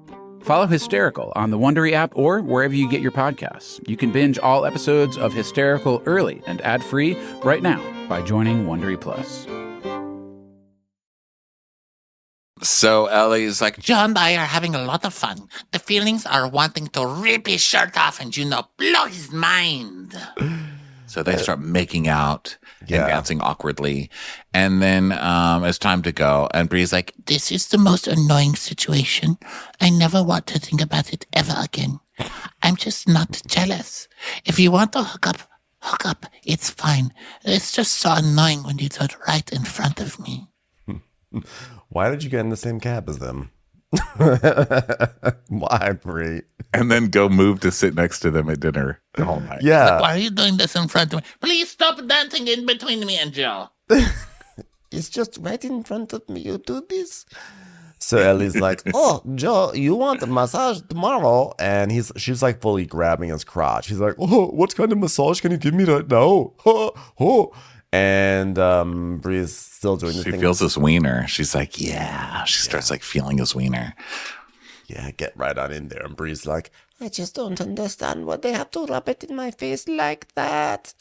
Follow Hysterical on the Wondery app or wherever you get your podcasts. You can binge all episodes of Hysterical early and ad-free right now by joining Wondery Plus. So Ellie's like, John and I are having a lot of fun. The feelings are wanting to rip his shirt off and, blow his mind. So they start making out and dancing awkwardly. And then it's time to go. And Bri's like, this is the most annoying situation. I never want to think about it ever again. I'm just not jealous. If you want to hook up, it's fine. It's just so annoying when you do it right in front of me. Why did you get in the same cab as them? Why, Bri? And then go move to sit next to them at dinner the whole night. Yeah. Like, why are you doing this in front of me? Please stop dancing in between me and Joe. It's just right in front of me. You do this. So Ellie's like, oh, Joe, you want a massage tomorrow? And she's like fully grabbing his crotch. He's like, oh, what kind of massage can you give me right now? Oh. And Bri is still doing the thing. She feels his wiener. She's like, yeah. She starts like feeling his wiener. Yeah, get right on in there. And Bri's like, I just don't understand why they have to rub it in my face like that.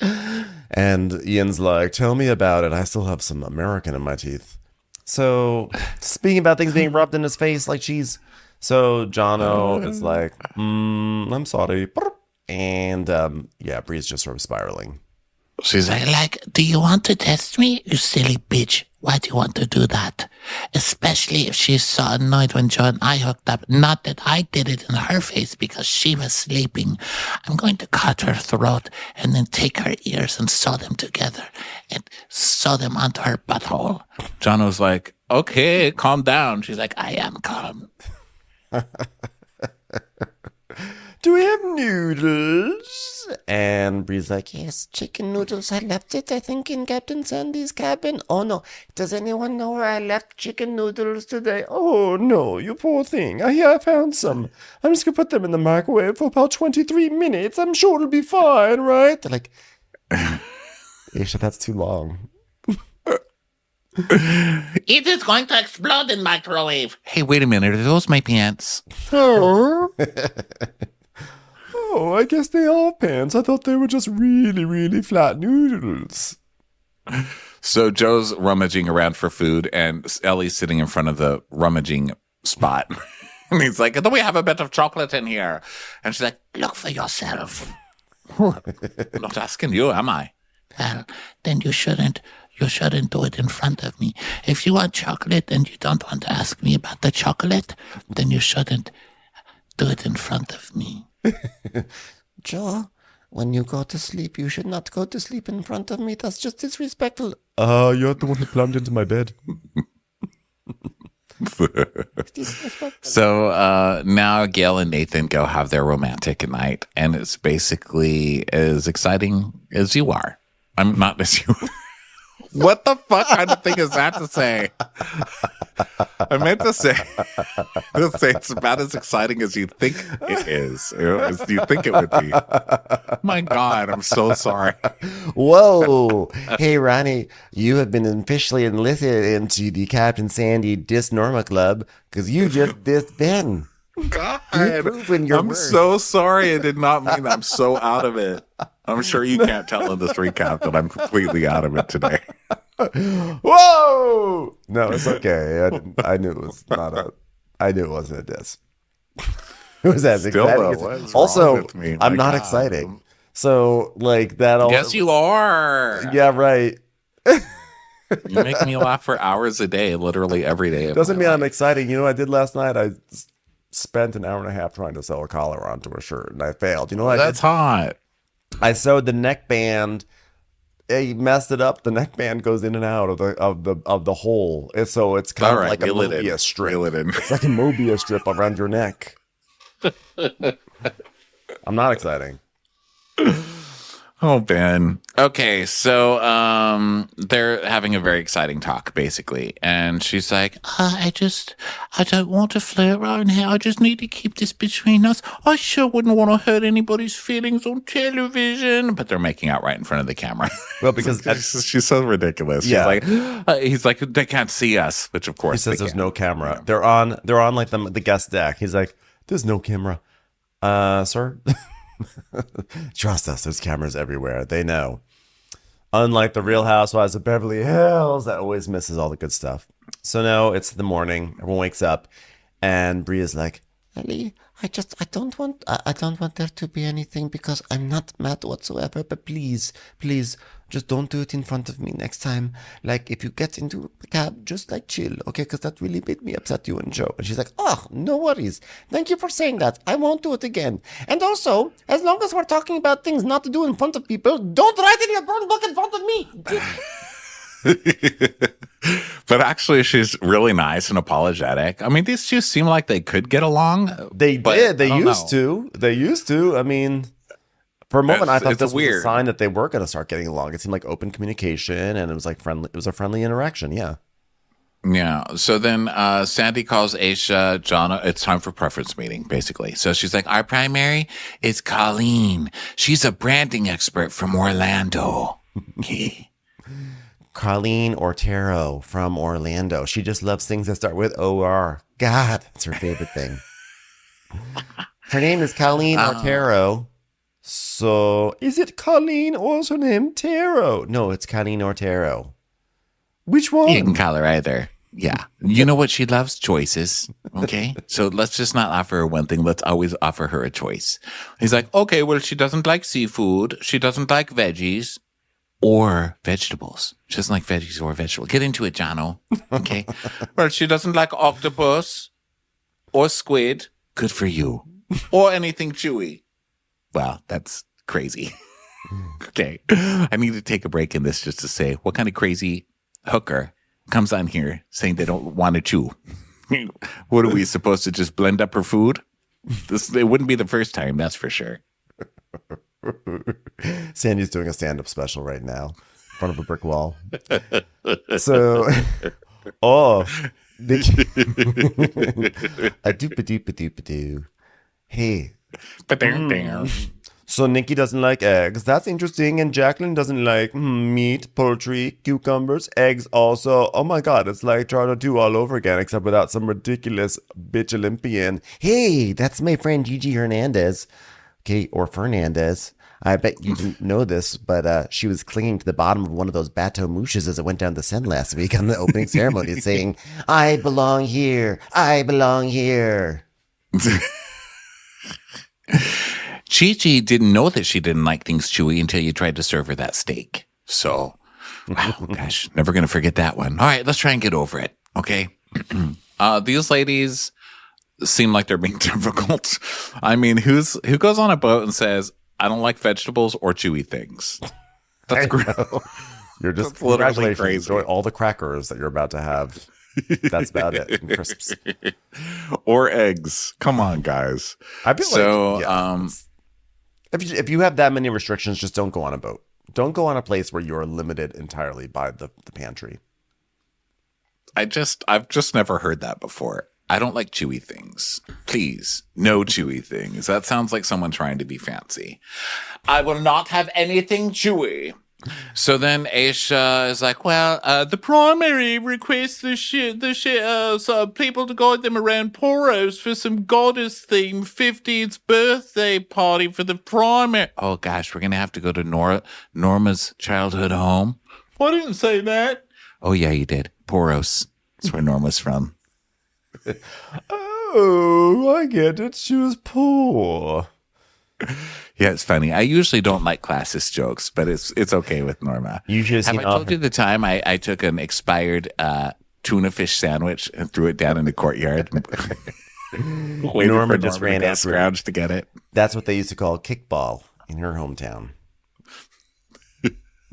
And Iain's like, tell me about it. I still have some American in my teeth. So, speaking about things being rubbed in his face like cheese. So, Jono is like, I'm sorry. And, Bri's just sort of spiraling. She's like, do you want to test me, you silly bitch? Why do you want to do that? Especially if she's so annoyed when Joe and I hooked up. Not that I did it in her face because she was sleeping. I'm going to cut her throat and then take her ears and sew them together and sew them onto her butthole. Jono's like, okay, calm down. She's like, I am calm. Do we have noodles? And Bri's like, yes, chicken noodles. I left it, I think, in Captain Sandy's cabin. Oh, no. Does anyone know where I left chicken noodles today? Oh, no, you poor thing. I found some. I'm just going to put them in the microwave for about 23 minutes. I'm sure it'll be fine, right? They're like, Aisha, that's too long. It is going to explode in microwave. Hey, wait a minute. Are those my pants? Oh, I guess they are pants. I thought they were just really, really flat noodles. So Joe's rummaging around for food, and Ellie's sitting in front of the rummaging spot. And he's like, do we have a bit of chocolate in here? And she's like, look for yourself. I'm not asking you, am I? Well, then you shouldn't do it in front of me. If you want chocolate and you don't want to ask me about the chocolate, then you shouldn't do it in front of me. Joe, when you go to sleep, you should not go to sleep in front of me. That's just disrespectful. You're the one who plumbed into my bed. So now Gail and Nathan go have their romantic night, and it's basically as exciting as you are. I'm not as you. What the fuck kind of thing is that to say? I meant to say it's about as exciting as you think it is. As you think it would be. My God, I'm so sorry. Whoa. Hey, Ronnie, you have been officially enlisted into the Captain Sandy Dysnorma Club because you just dissed Ben. God, I'm so sorry. I did not mean that. I'm so out of it. I'm sure you can't tell in this recap that I'm completely out of it today. Whoa! No, it's okay. I knew it was not a. I knew it wasn't a diss. It was as exciting. Also, I'm not exciting. So, like that. All. Yes, you are. Yeah, right. You make me laugh for hours a day, literally every day. Doesn't mean I'm exciting. You know what I did last night? I spent an hour and a half trying to sew a collar onto a shirt, and I failed. You know what? That's hot. I sewed the neckband. He messed it up. The neckband goes in and out of the hole, so it's kind of like a Mobius strip. It's like a Mobius strip around your neck. I'm not exciting. Oh, Ben. Okay, so they're having a very exciting talk, basically. And she's like, I don't want to flirt right now. I just need to keep this between us. I sure wouldn't want to hurt anybody's feelings on television. but they're making out right in front of the camera. Well, because she's so ridiculous. Yeah. She's like, he's like, they can't see us, which of course he says they there's can. no camera. They're on like the guest deck. He's like, there's no camera. Sir? Trust us, there's cameras everywhere. They know. Unlike the Real Housewives of Beverly Hills, that always misses all the good stuff. So now it's the morning. Everyone wakes up, and Bri is like, Ellie, I don't want there to be anything because I'm not mad whatsoever. But please, just don't do it in front of me next time. Like, if you get into the cab, just like chill, okay? Because that really made me upset you and Joe. And she's like, oh, no worries. Thank you for saying that. I won't do it again. And also, as long as we're talking about things not to do in front of people, don't write in your burn book in front of me. But actually, she's really nice and apologetic. I mean, these two seem like they could get along. They did. They used to. They used to. I mean, for a moment, I thought this was a sign that they were going to start getting along. It seemed like open communication, and it was like friendly. It was a friendly interaction. Yeah. Yeah. So then Sandy calls Aisha, John, it's time for preference meeting, basically. So she's like, our primary is Colleen. She's a branding expert from Orlando. Okay. Colleen Ortero from Orlando. She just loves things that start with O-R. God, that's her favorite thing. Her name is Colleen Ortero. So, is it Colleen or is her name Taro? No, it's Colleen Ortero. Which one? You can call her either. Yeah. You know what she loves? Choices. Okay. So let's just not offer her one thing. Let's always offer her a choice. He's like, okay, well, she doesn't like seafood. She doesn't like veggies. Or vegetables. She doesn't like veggies or vegetables. Get into it, Jono. Okay. Well, she doesn't like octopus or squid. Good for you. Or anything chewy. Well, that's crazy. Okay. I need to take a break in this just to say, what kind of crazy hooker comes on here saying they don't want to chew? What are we supposed to just blend up her food? It wouldn't be the first time, that's for sure. Sandy's doing a stand-up special right now in front of a brick wall. So, a doop-a-doop-a-doop-a-doo. Hey. So Nikki doesn't like eggs. That's interesting. And Jacqueline doesn't like meat, poultry, cucumbers, eggs also. Oh my God, it's like trying to do all over again, except without some ridiculous bitch Olympian. Hey, that's my friend Gigi Hernandez. Okay, or Fernandez. I bet you didn't know this, but she was clinging to the bottom of one of those bateau mouches as it went down the Seine last week on the opening ceremony, saying, I belong here. I belong here. Chi-Chi didn't know that she didn't like things chewy until you tried to serve her that steak. So, wow, gosh, never going to forget that one. All right, let's try and get over it, okay? These ladies seem like they're being difficult. I mean, who goes on a boat and says, I don't like vegetables or chewy things? That's great. You're just That's literally congratulations. crazy. Enjoy all the crackers that you're about to have. That's about it. And crisps. Or eggs. Come on, guys. I feel if you have that many restrictions, just don't go on a boat. Don't go on a place where you're limited entirely by the pantry. I've just never heard that before. I don't like chewy things. Please, no chewy things. That sounds like someone trying to be fancy. I will not have anything chewy. So then Aisha is like, well, the primary requests so people to guide them around Poros for some goddess-themed 50th birthday party for the primary. Oh, gosh, we're going to have to go to Norma's childhood home. I didn't say that. Oh, yeah, you did. Poros. That's where Norma's from. Oh, I get it. She was poor. Yeah, it's funny. I usually don't like classist jokes, but it's okay with Norma. Have I told you the time I took an expired tuna fish sandwich and threw it down in the courtyard? Norma just ran after scrounge to get it. That's what they used to call kickball in her hometown.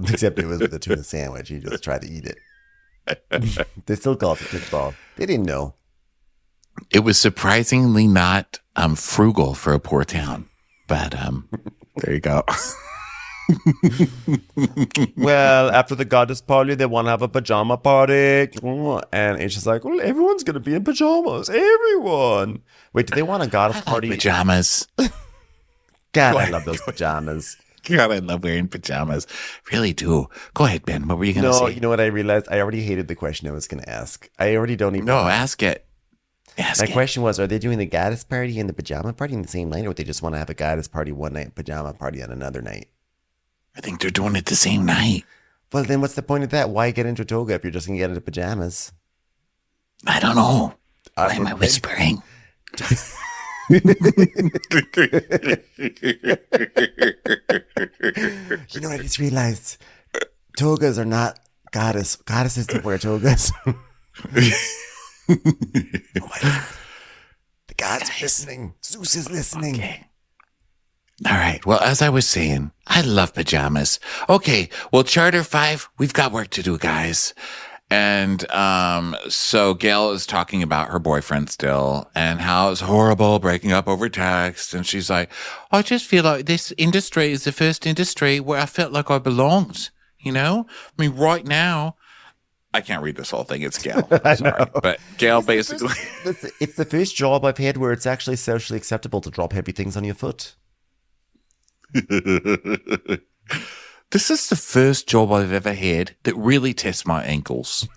Except it was with a tuna sandwich. You just tried to eat it. They still call it kickball. They didn't know. It was surprisingly not frugal for a poor town. But there you go. Well, after the goddess party, they want to have a pajama party. And it's just like, well, everyone's going to be in pajamas. Everyone. Wait, do they want a goddess party? Pajamas. God, I love those pajamas. God, I love wearing pajamas. Really do. Go ahead, Ben. What were you going to say? No, you know what I realized? I already hated the question I was going to ask. I already don't even. No, ask it. My question was, are they doing the goddess party and the pajama party in the same night, or would they just want to have a goddess party one night, pajama party on another night? I think they're doing it the same night. Well, then what's the point of that? Why get into a toga if you're just going to get into pajamas? I don't know. Why am I whispering? You know what I just realized? Togas are not goddess. Goddesses don't wear togas. Oh my God. The gods are listening. Zeus is listening. Okay. All right. Well, as I was saying, I love pajamas. Okay. Well, Charter 5, we've got work to do, guys. And so Gail is talking about her boyfriend still and how it's horrible breaking up over text. And she's like, I just feel like this industry is the first industry where I felt like I belonged. You know? I mean, right now, I can't read this whole thing. It's Gail. I'm sorry. But Gail basically... It's the first job I've had where it's actually socially acceptable to drop heavy things on your foot. This is the first job I've ever had that really tests my ankles.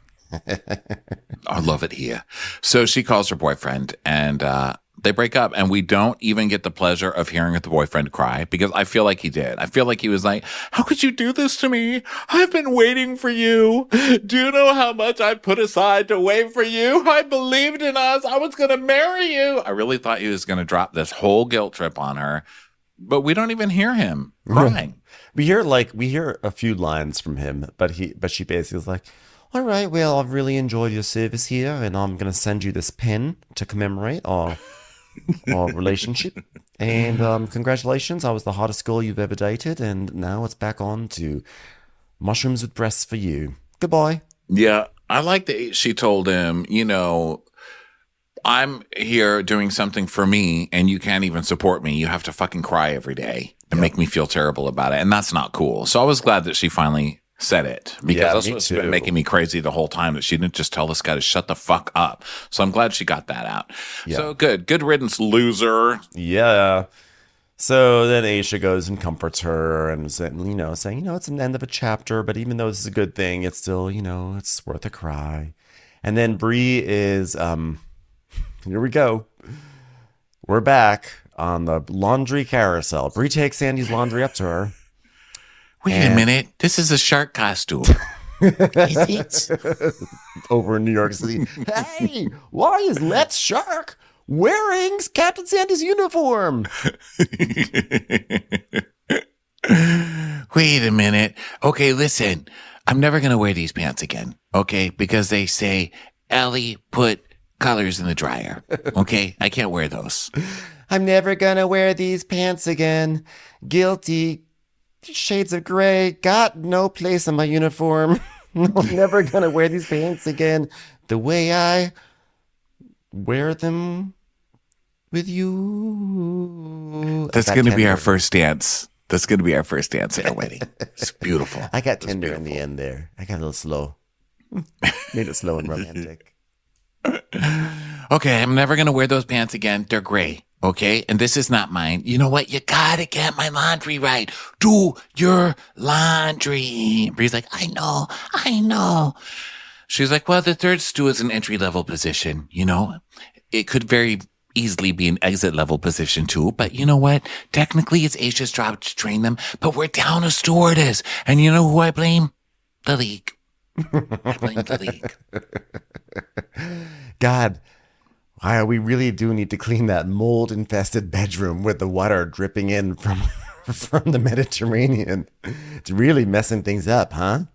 I love it here. So she calls her boyfriend and they break up, and we don't even get the pleasure of hearing the boyfriend cry because I feel like he did. I feel like he was like, how could you do this to me? I've been waiting for you. Do you know how much I put aside to wait for you? I believed in us. I was going to marry you. I really thought he was going to drop this whole guilt trip on her, but we don't even hear him crying. We hear a few lines from him, but she basically was like, all right, well, I've really enjoyed your service here, and I'm going to send you this pen to commemorate our relationship. And congratulations, I was the hottest girl you've ever dated, and now it's back on to mushrooms with breasts for you. Goodbye. Yeah, I like that she told him, you know, I'm here doing something for me, and you can't even support me. You have to fucking cry every day and make me feel terrible about it, and that's not cool. So I was glad that she finally said it, because that's what's been making me crazy the whole time, that she didn't just tell this guy to shut the fuck up. So I'm glad she got that out. Yeah. So good riddance, loser. Yeah. So then Aisha goes and comforts her and saying, it's an end of a chapter, but even though this is a good thing, it's still, it's worth a cry. And then Bri is, here we go. We're back on the laundry carousel. Bri takes Sandy's laundry up to her. Wait a minute. This is a shark costume. Is it? Over in New York City. Hey, why is Let's Shark wearing Captain Sandy's uniform? Wait a minute. Okay, listen. I'm never going to wear these pants again. Okay? Because they say, Ellie put colors in the dryer. Okay? I can't wear those. I'm never going to wear these pants again. Guilty. Shades of gray, got no place in my uniform. I'm never gonna wear these pants again the way I wear them with you. That's gonna be our first dance. That's gonna be our first dance at our wedding. It's beautiful. I got tender in the end there. I got a little slow. Made it slow and romantic. Okay, I'm never gonna wear those pants again. They're gray. Okay, and this is not mine. You know what? You gotta get my laundry right. Do your laundry. Bri's like, I know. She's like, well, the third stew is an entry-level position. It could very easily be an exit-level position too. But you know what? Technically, it's Aisha's job to train them. But we're down a stewardess. And you know who I blame? The league. I blame the league. God. We really do need to clean that mold-infested bedroom with the water dripping in from the Mediterranean. It's really messing things up, huh?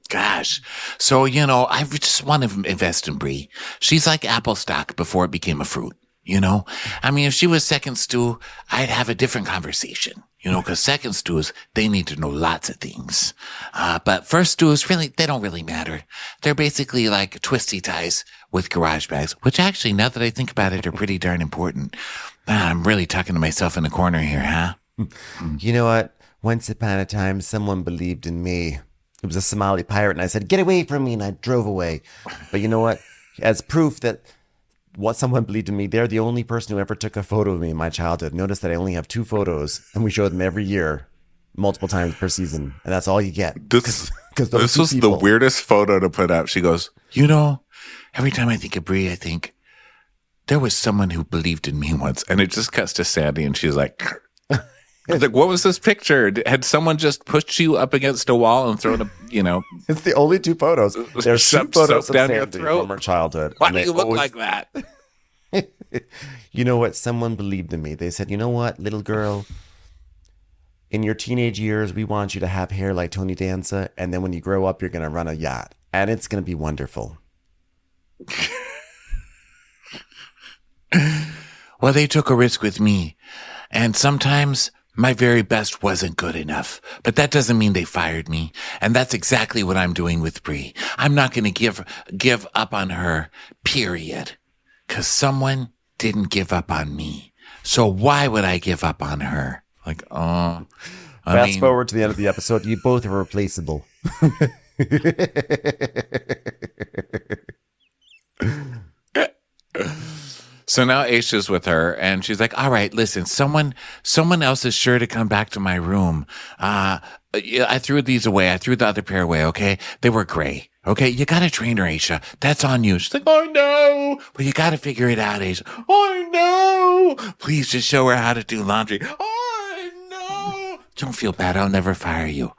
Gosh. So, I just want to invest in Bri. She's like apple stock before it became a fruit, I mean, if she was second stew, I'd have a different conversation. Because second stews, they need to know lots of things. But first stews, really, they don't really matter. They're basically like twisty ties with garage bags, which actually, now that I think about it, are pretty darn important. I'm really talking to myself in the corner here, huh? You know what? Once upon a time, someone believed in me. It was a Somali pirate, and I said, get away from me, and I drove away. But you know what? As proof that what someone believed in me, they're the only person who ever took a photo of me in my childhood. Notice that I only have 2 photos, and we show them every year, multiple times per season, and that's all you get. This was the weirdest photo to put up. She goes, you know, every time I think of Bri, I think there was someone who believed in me once. And it just cuts to Sandy, and she's like, what was this picture? Had someone just pushed you up against a wall and thrown a, It's the only 2 photos. There's 2 photos of down your Sandy throat from her childhood. Why do you look like that? You know what? Someone believed in me. They said, you know what, little girl, in your teenage years, we want you to have hair like Tony Danza. And then when you grow up, you're going to run a yacht. And it's going to be wonderful. Well, they took a risk with me. And sometimes my very best wasn't good enough. But that doesn't mean they fired me. And that's exactly what I'm doing with Bri. I'm not going to give up on her, period. Because someone didn't give up on me. So why would I give up on her? Like, Fast forward to the end of the episode. You both are replaceable. So now Aisha's with her, and she's like, all right, listen, someone else is sure to come back to my room. I threw these away. I threw the other pair away, okay? They were gray. Okay, you got to train her, Aisha. That's on you. She's like, I know. But you got to figure it out, Aisha. I know. Please just show her how to do laundry. I know. Don't feel bad. I'll never fire you.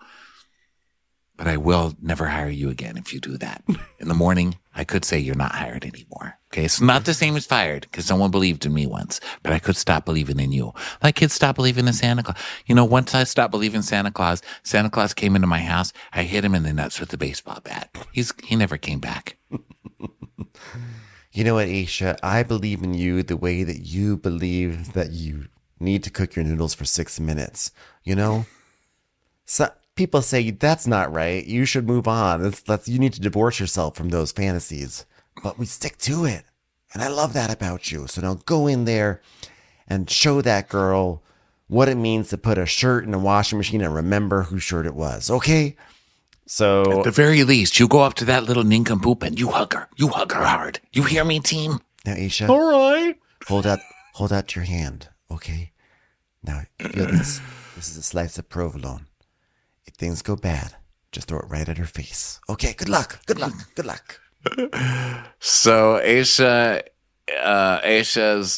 But I will never hire you again if you do that. In the morning, I could say you're not hired anymore. Okay, it's not the same as fired because someone believed in me once, but I could stop believing in you. Like kids stop believing in Santa Claus. You know, once I stopped believing in Santa Claus came into my house. I hit him in the nuts with the baseball bat. He never came back. You know what, Aisha? I believe in you the way that you believe that you need to cook your noodles for 6 minutes. You know? So people say that's not right. You should move on. You need to divorce yourself from those fantasies. But we stick to it. And I love that about you. So now go in there and show that girl what it means to put a shirt in a washing machine and remember whose shirt it was. Okay? So at the very least, you go up to that little nincompoop and you hug her. You hug her hard. You hear me, team? Now, Aisha. All right. Hold out your hand. Okay? Now, feel this. This is a slice of provolone. If things go bad, just throw it right at her face. Okay, good luck. Good luck. Good luck. So Aisha's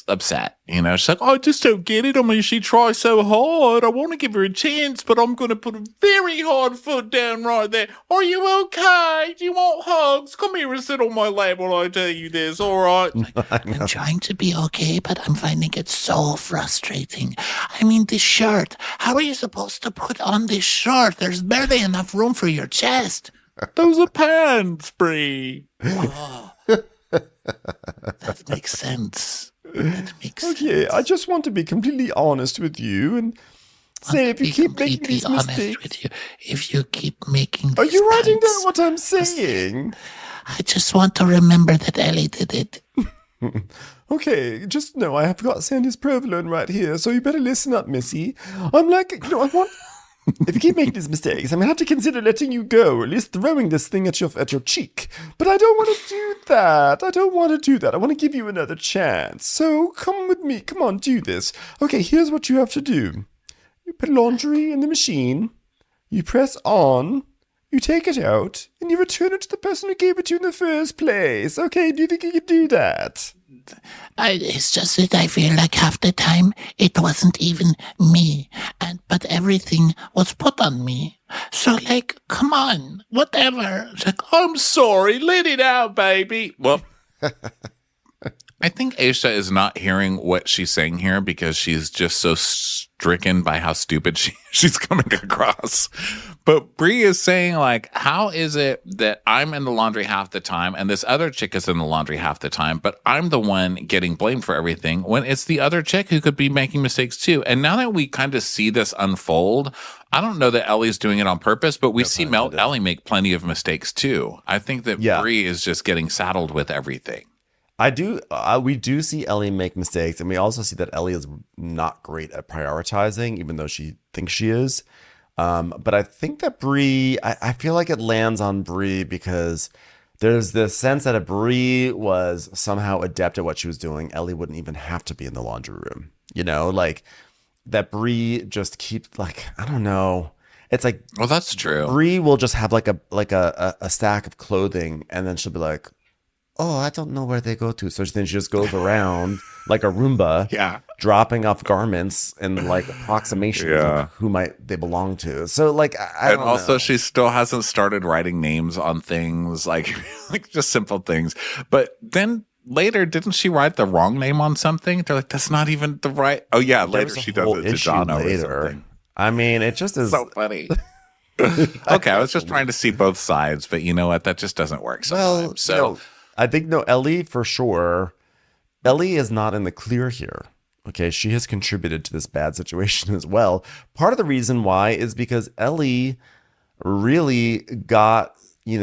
upset. You know, she's like, I just don't get it. I mean, she tries so hard. I want to give her a chance, but I'm going to put a very hard foot down right there. Are you okay? Do you want hugs? Come here and sit on my lap while I tell you this, all right? I'm trying to be okay, but I'm finding it so frustrating. I mean, this shirt. How are you supposed to put on this shirt? There's barely enough room for your chest. Those are pants, Bri. Oh, that makes sense. Okay, I just want to be completely honest with you and say if you keep making these mistakes. With you, if you keep making these Are you writing pants, down what I'm saying? I just want to remember that Ellie did it. Okay, just know I have got Sandy's provolone right here, so you better listen up, Missy. I'm like, I want... If you keep making these mistakes, I'm going to have to consider letting you go, or at least throwing this thing at your cheek. But I don't want to do that. I want to give you another chance. So come with me. Come on, do this. Okay, here's what you have to do. You put laundry in the machine. You press on. You take it out. And you return it to the person who gave it to you in the first place. Okay, do you think you could do that? It's just that I feel like half the time it wasn't even me, but everything was put on me. So, like, come on, whatever. It's like, I'm sorry, let it out, baby. Well, I think Aisha is not hearing what she's saying here because she's just so stricken by how stupid she's coming across. But Bri is saying, like, how is it that I'm in the laundry half the time and this other chick is in the laundry half the time, but I'm the one getting blamed for everything when it's the other chick who could be making mistakes too? And now that we kind of see this unfold, I don't know that Ellie's doing it on purpose, but we see Ellie make plenty of mistakes too. I think that Bri is just getting saddled with everything. We do see Ellie make mistakes, and we also see that Ellie is not great at prioritizing, even though she thinks she is. But I think that Bri, I feel like it lands on Bri because there's this sense that if Bri was somehow adept at what she was doing, Ellie wouldn't even have to be in the laundry room. Like that Bri just keeps like, I don't know. It's like, well, that's true. Bri will just have like a stack of clothing, and then she'll be like, oh, I don't know where they go to. so then she just goes around like a Roomba, dropping off garments and like approximations of who might they belong to. So like, I don't know. She still hasn't started writing names on things like just simple things. But then later, didn't she write the wrong name on something? They're like, that's not even the right. Oh yeah, later she does it to Donna or something. I mean, it just is so funny. Okay, I was just trying to see both sides, but you know what? That just doesn't work sometimes. Well, I think Ellie for sure. Ellie is not in the clear here. Okay, she has contributed to this bad situation as well. Part of the reason why is because Ellie really she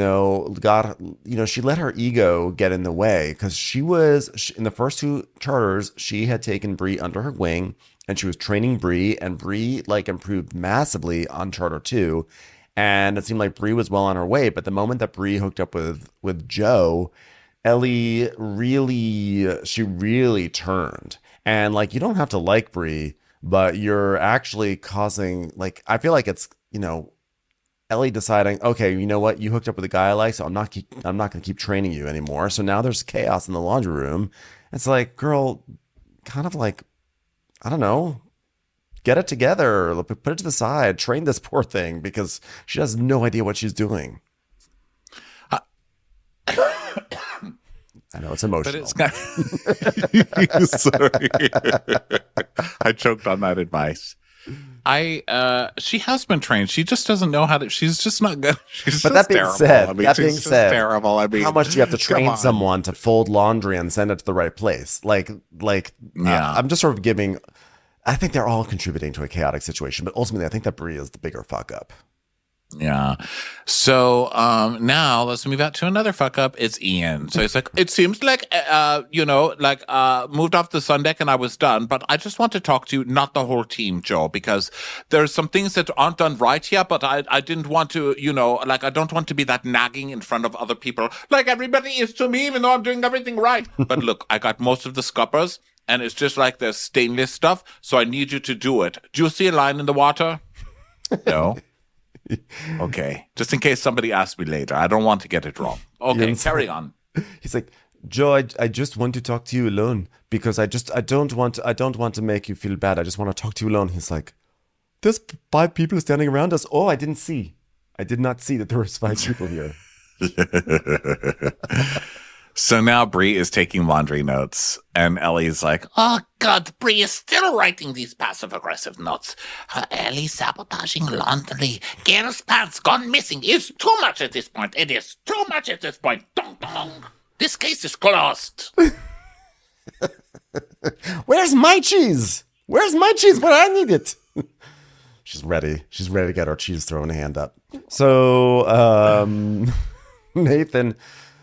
let her ego get in the way because she in the first 2 charters, she had taken Bri under her wing and she was training Bri, and Bri like improved massively on charter 2. And it seemed like Bri was well on her way. But the moment that Bri hooked up with Joe, Ellie really turned. And like, you don't have to like Bri, but you're actually causing, like, I feel like it's, Ellie deciding, okay, you know what? You hooked up with a guy I like, so I'm not going to keep training you anymore. So now there's chaos in the laundry room. It's like, girl, kind of like, I don't know, get it together, put it to the side, train this poor thing because she has no idea what she's doing. I know it's emotional. But it's sorry. I choked on that advice. She has been trained. She just doesn't know how to. She's just not good. But that being said, terrible. I mean, how much do you have to train someone to fold laundry and send it to the right place? I'm just sort of giving. I think they're all contributing to a chaotic situation, but ultimately, I think that Bri is the bigger fuck up. Yeah. So now let's move out to another fuck up. It's Iain. So he's like, it seems like, moved off the sun deck and I was done, but I just want to talk to you, not the whole team, Joe, because there's some things that aren't done right here, but I didn't want to, I don't want to be that nagging in front of other people. Like everybody is to me, even though I'm doing everything right. But look, I got most of the scuppers and it's just like the stainless stuff. So I need you to do it. Do you see a line in the water? No. Okay, just in case somebody asks me later, I don't want to get it wrong. Okay, carry on. He's like, Joe, I just want to talk to you alone because I don't want to make you feel bad. I just want to talk to you alone. He's like, there's 5 people standing around us. Oh, I did not see that there was 5 people here. So now Bri is taking laundry notes, and Ellie's like, oh God, Bri is still writing these passive-aggressive notes. Ellie sabotaging laundry. Girl's pants gone missing. It's too much at this point. It is too much at this point. Dong, dong. This case is closed. Where's my cheese? Where's my cheese when I need it? She's ready. She's ready to get her cheese thrown hand up. So, Nathan...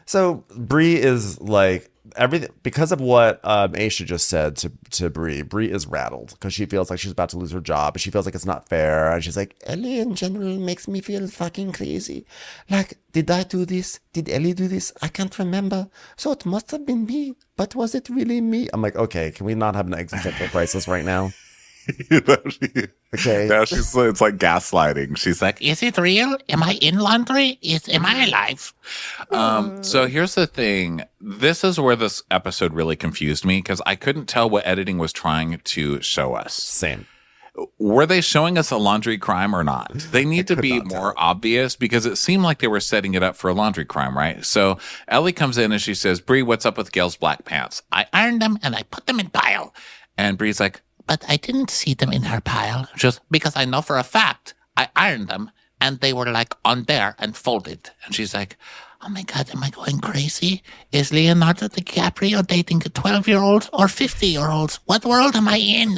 So Bri is like everything because of what Aisha just said to Bri. Bri is rattled because she feels like she's about to lose her job. She feels like it's not fair, and she's like, Ellie in general makes me feel fucking crazy. Like, did I do this? Did Ellie do this? I can't remember. So it must have been me. But was it really me? I'm like, okay, can we not have an existential crisis right now? Okay. Now it's like gaslighting. She's like, is it real? Am I in laundry? Am I alive? So here's the thing. This is where this episode really confused me because I couldn't tell what editing was trying to show us. Same. Were they showing us a laundry crime or not? They need to be more obvious because it seemed like they were setting it up for a laundry crime, right? So Ellie comes in and she says, Bri, what's up with Gail's black pants? I ironed them and I put them in pile. And Bri's like, but I didn't see them in her pile, just because I know for a fact I ironed them and they were like on there and folded. And she's like, oh my God, am I going crazy? Is Leonardo DiCaprio dating 12-year-olds or 50-year-olds? What world am I in?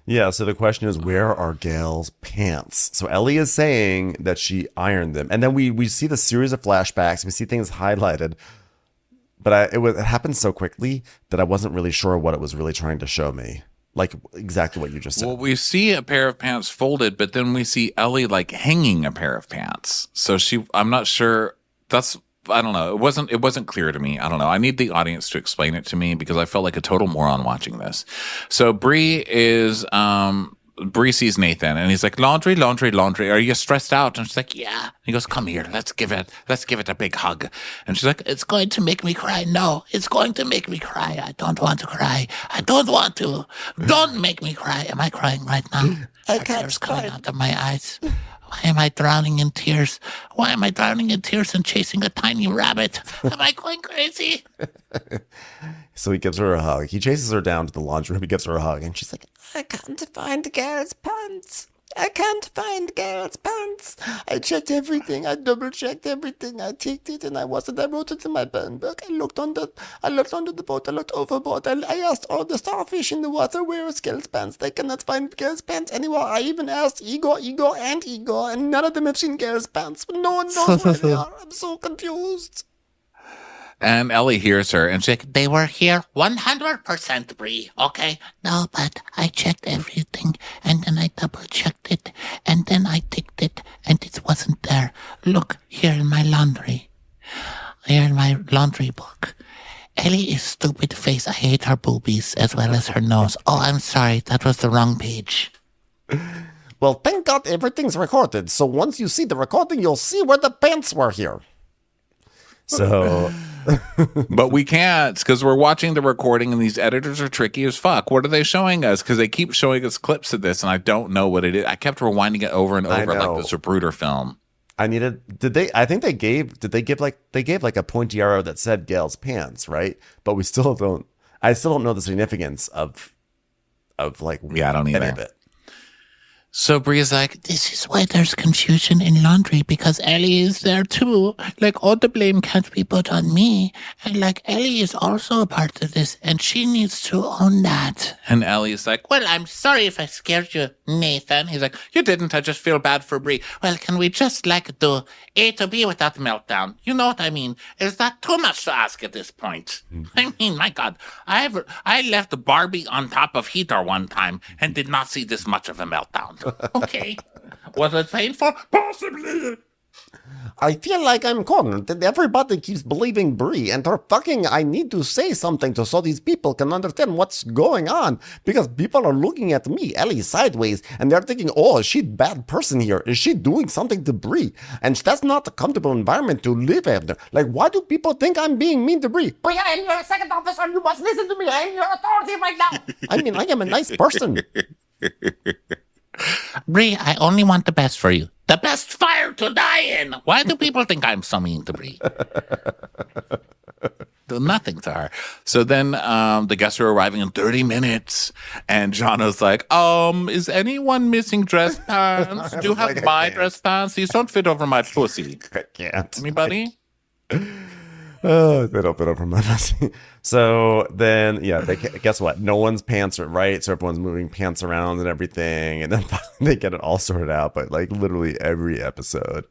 Yeah, so the question is, where are Gail's pants? So Ellie is saying that she ironed them. And then we see the series of flashbacks. We see things highlighted. But it happened so quickly that I wasn't really sure what it was really trying to show me. Like exactly what you just said. Well, we see a pair of pants folded, but then we see Ellie like hanging a pair of pants. So I'm not sure. I don't know. It wasn't clear to me. I don't know. I need the audience to explain it to me because I felt like a total moron watching this. So Bri sees Nathan and he's like, laundry, laundry, laundry. Are you stressed out? And she's like, yeah. He goes, come here. Let's give it a big hug. And she's like, It's going to make me cry. No, it's going to make me cry. I don't want to cry. I don't want to. Don't make me cry. Am I crying right now? I Are can't tears coming cry. out of my eyes? Why am I drowning in tears? Why am I drowning in tears and chasing a tiny rabbit? Am I going crazy? So he gives her a hug. He chases her down to the laundry room. He gives her a hug, and she's like, I can't find girl's pants. I can't find girl's pants. I checked everything. I double-checked everything. I ticked it, and I wrote it in my burn book. I looked under the boat. I looked overboard. I asked all the starfish in the water where is girl's pants. They cannot find girl's pants anywhere. I even asked Igor, and none of them have seen girl's pants. No one knows where they are. I'm so confused. and Ellie hears her and she's like, They were here 100%, Bri, okay? No, but I checked everything, and then I double-checked it, and then I ticked it, and it wasn't there. Look, here in my laundry. Here in my laundry book. Ellie is stupid face. I hate her boobies as well as her nose. Oh, I'm sorry. That was the wrong page. Well, thank God everything's recorded. So once you see the recording, you'll see where the pants were here. so. But we can't because we're watching the recording and these editors are tricky as fuck. What are they showing us? Because they keep showing us clips of this and I don't know what it is. I kept rewinding it over and over like this Zapruder film. Did they give like a pointy arrow that said Gail's pants, right? But I still don't know the significance of like, yeah, I don't any either. of it. So Bria's like, this is why there's confusion in laundry, because Ellie is there too. Like, all the blame can't be put on me. And like, Ellie is also a part of this, and she needs to own that. And Ellie's like, Well, I'm sorry if I scared you, Nathan. he's like, you didn't. I just feel bad for Bri. Well, can we just like do A to B without meltdown? You know what I mean? Is that too much to ask at this point? I mean, my God, I left Barbie on top of heater one time and did not see this much of a meltdown. Okay. Was it painful? Possibly. I feel like I'm cornered. Everybody keeps believing Bri and her fucking. I need to say something so these people can understand what's going on. Because people are looking at me, Ellie, sideways, and they're thinking, oh, is she a bad person here? Is she doing something to Bri? And that's not a comfortable environment to live in. Like, why do people think I'm being mean to Bri? Bri, I am your second officer. You must listen to me. I am your authority right now. I mean, I am a nice person. Bri, I only want the best for you. The best fire to die in. Why do people think I'm so mean to Bri? Do nothing to her. So then the guests are arriving in 30 minutes. And Jono's like, is anyone missing dress pants? Do you have my dress pants? These don't fit over my pussy. I can't. Anybody? Oh, they don't fit over my pussy. So then, yeah, guess what? No one's pants are right, so everyone's moving pants around and everything, and then they get it all sorted out. But like literally every episode,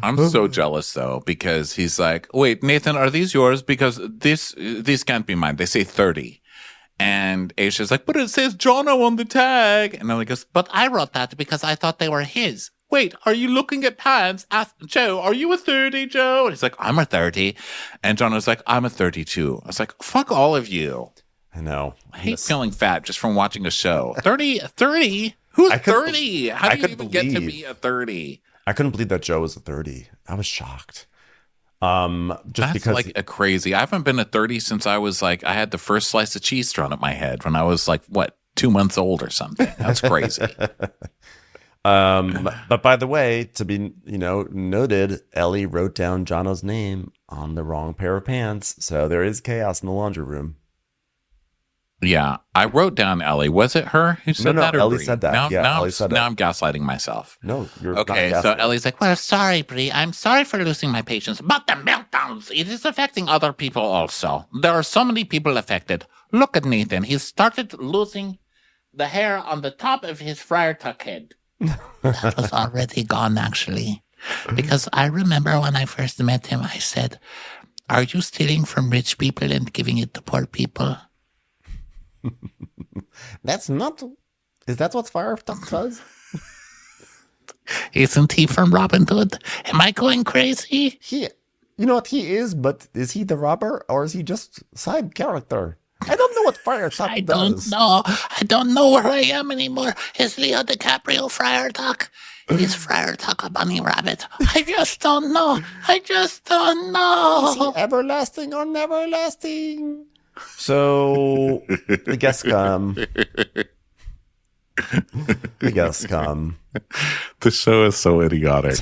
I'm so jealous though because he's like, "Wait, Nathan, are these yours? Because these can't be mine." They say 30, and Aisha's like, "But it says Jono on the tag," and then he goes, But I wrote that because I thought they were his. "Wait, are you looking at pants? Ask Joe, are you a 30, Joe?" And he's like, "I'm a 30." And Jono's like, "I'm a 32. I was like, fuck all of you. I know. I hate feeling fat just from watching a show. 30? Who's 30? How do you even get to be a 30? I couldn't believe that Joe was a 30. I was shocked. That's because like a crazy. I haven't been a 30 since I was like, I had the first slice of cheese thrown at my head when I was like, 2 months old or something. That's crazy. But by the way, to be noted, Ellie wrote down Jono's name on the wrong pair of pants, so there is chaos in the laundry room. Yeah, I wrote down Ellie. Was it her who said that? Or Ellie Bri? said that. Ellie said now that. I'm gaslighting myself. No, you're okay. not So gaslighting. Ellie's like, Well, sorry, Bri. I'm sorry for losing my patience. But the meltdowns, it is affecting other people also. There are so many people affected. Look at Nathan. He started losing the hair on the top of his friar tuck head. That was already gone, actually. Because I remember when I first met him, I said, Are you stealing from rich people and giving it to poor people? That's not. Is that what fire talk does? Isn't he from Robin Hood? Am I going crazy? You know what he is, but is he the robber or is he just side character? I don't know what Friar Tuck does. I don't know where I am anymore. Is Leo DiCaprio Friar Tuck? Is Friar Tuck a bunny rabbit? I just don't know. Is he everlasting or never lasting? So the guests come. The guests come. The show is so idiotic.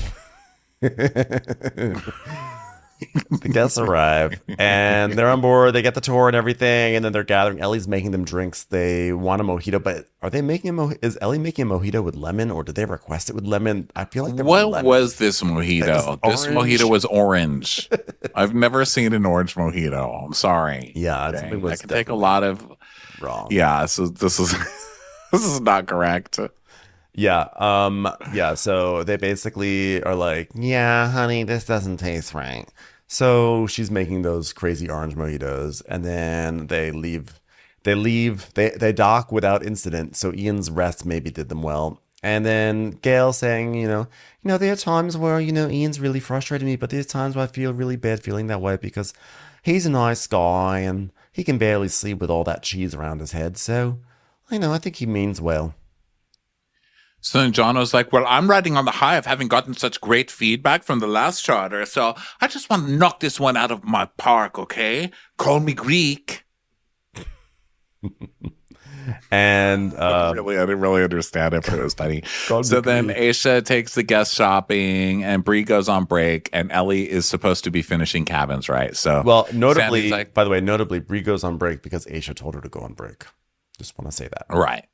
The guests arrive and they're on board. They get the tour and everything, and then they're gathering. Ellie's making them drinks. They want a mojito, but are they making is Ellie making a mojito with lemon, or did they request it with lemon? I feel like what was this mojito? This mojito was orange. I've never seen an orange mojito. I'm sorry. Yeah, okay. I can take a lot of wrong. Yeah, so this is this is not correct. Yeah. So they basically are like, yeah, honey, this doesn't taste right. So she's making those crazy orange mojitos, and then they leave. They dock without incident. So Ian's rest maybe did them well. And then Gail saying, there are times where, Ian's really frustrated me, but there's times where I feel really bad feeling that way because he's a nice guy and he can barely sleep with all that cheese around his head. So, I think he means well. So then John was like, well, I'm riding on the high of having gotten such great feedback from the last charter, so I just want to knock this one out of my park, okay? Call me Greek. And I didn't really understand it, but it was funny. So then Aisha takes the guest shopping, and Bri goes on break, and Ellie is supposed to be finishing cabins, right? So, well, notably, by the way, Bri goes on break because Aisha told her to go on break. Just want to say that, right?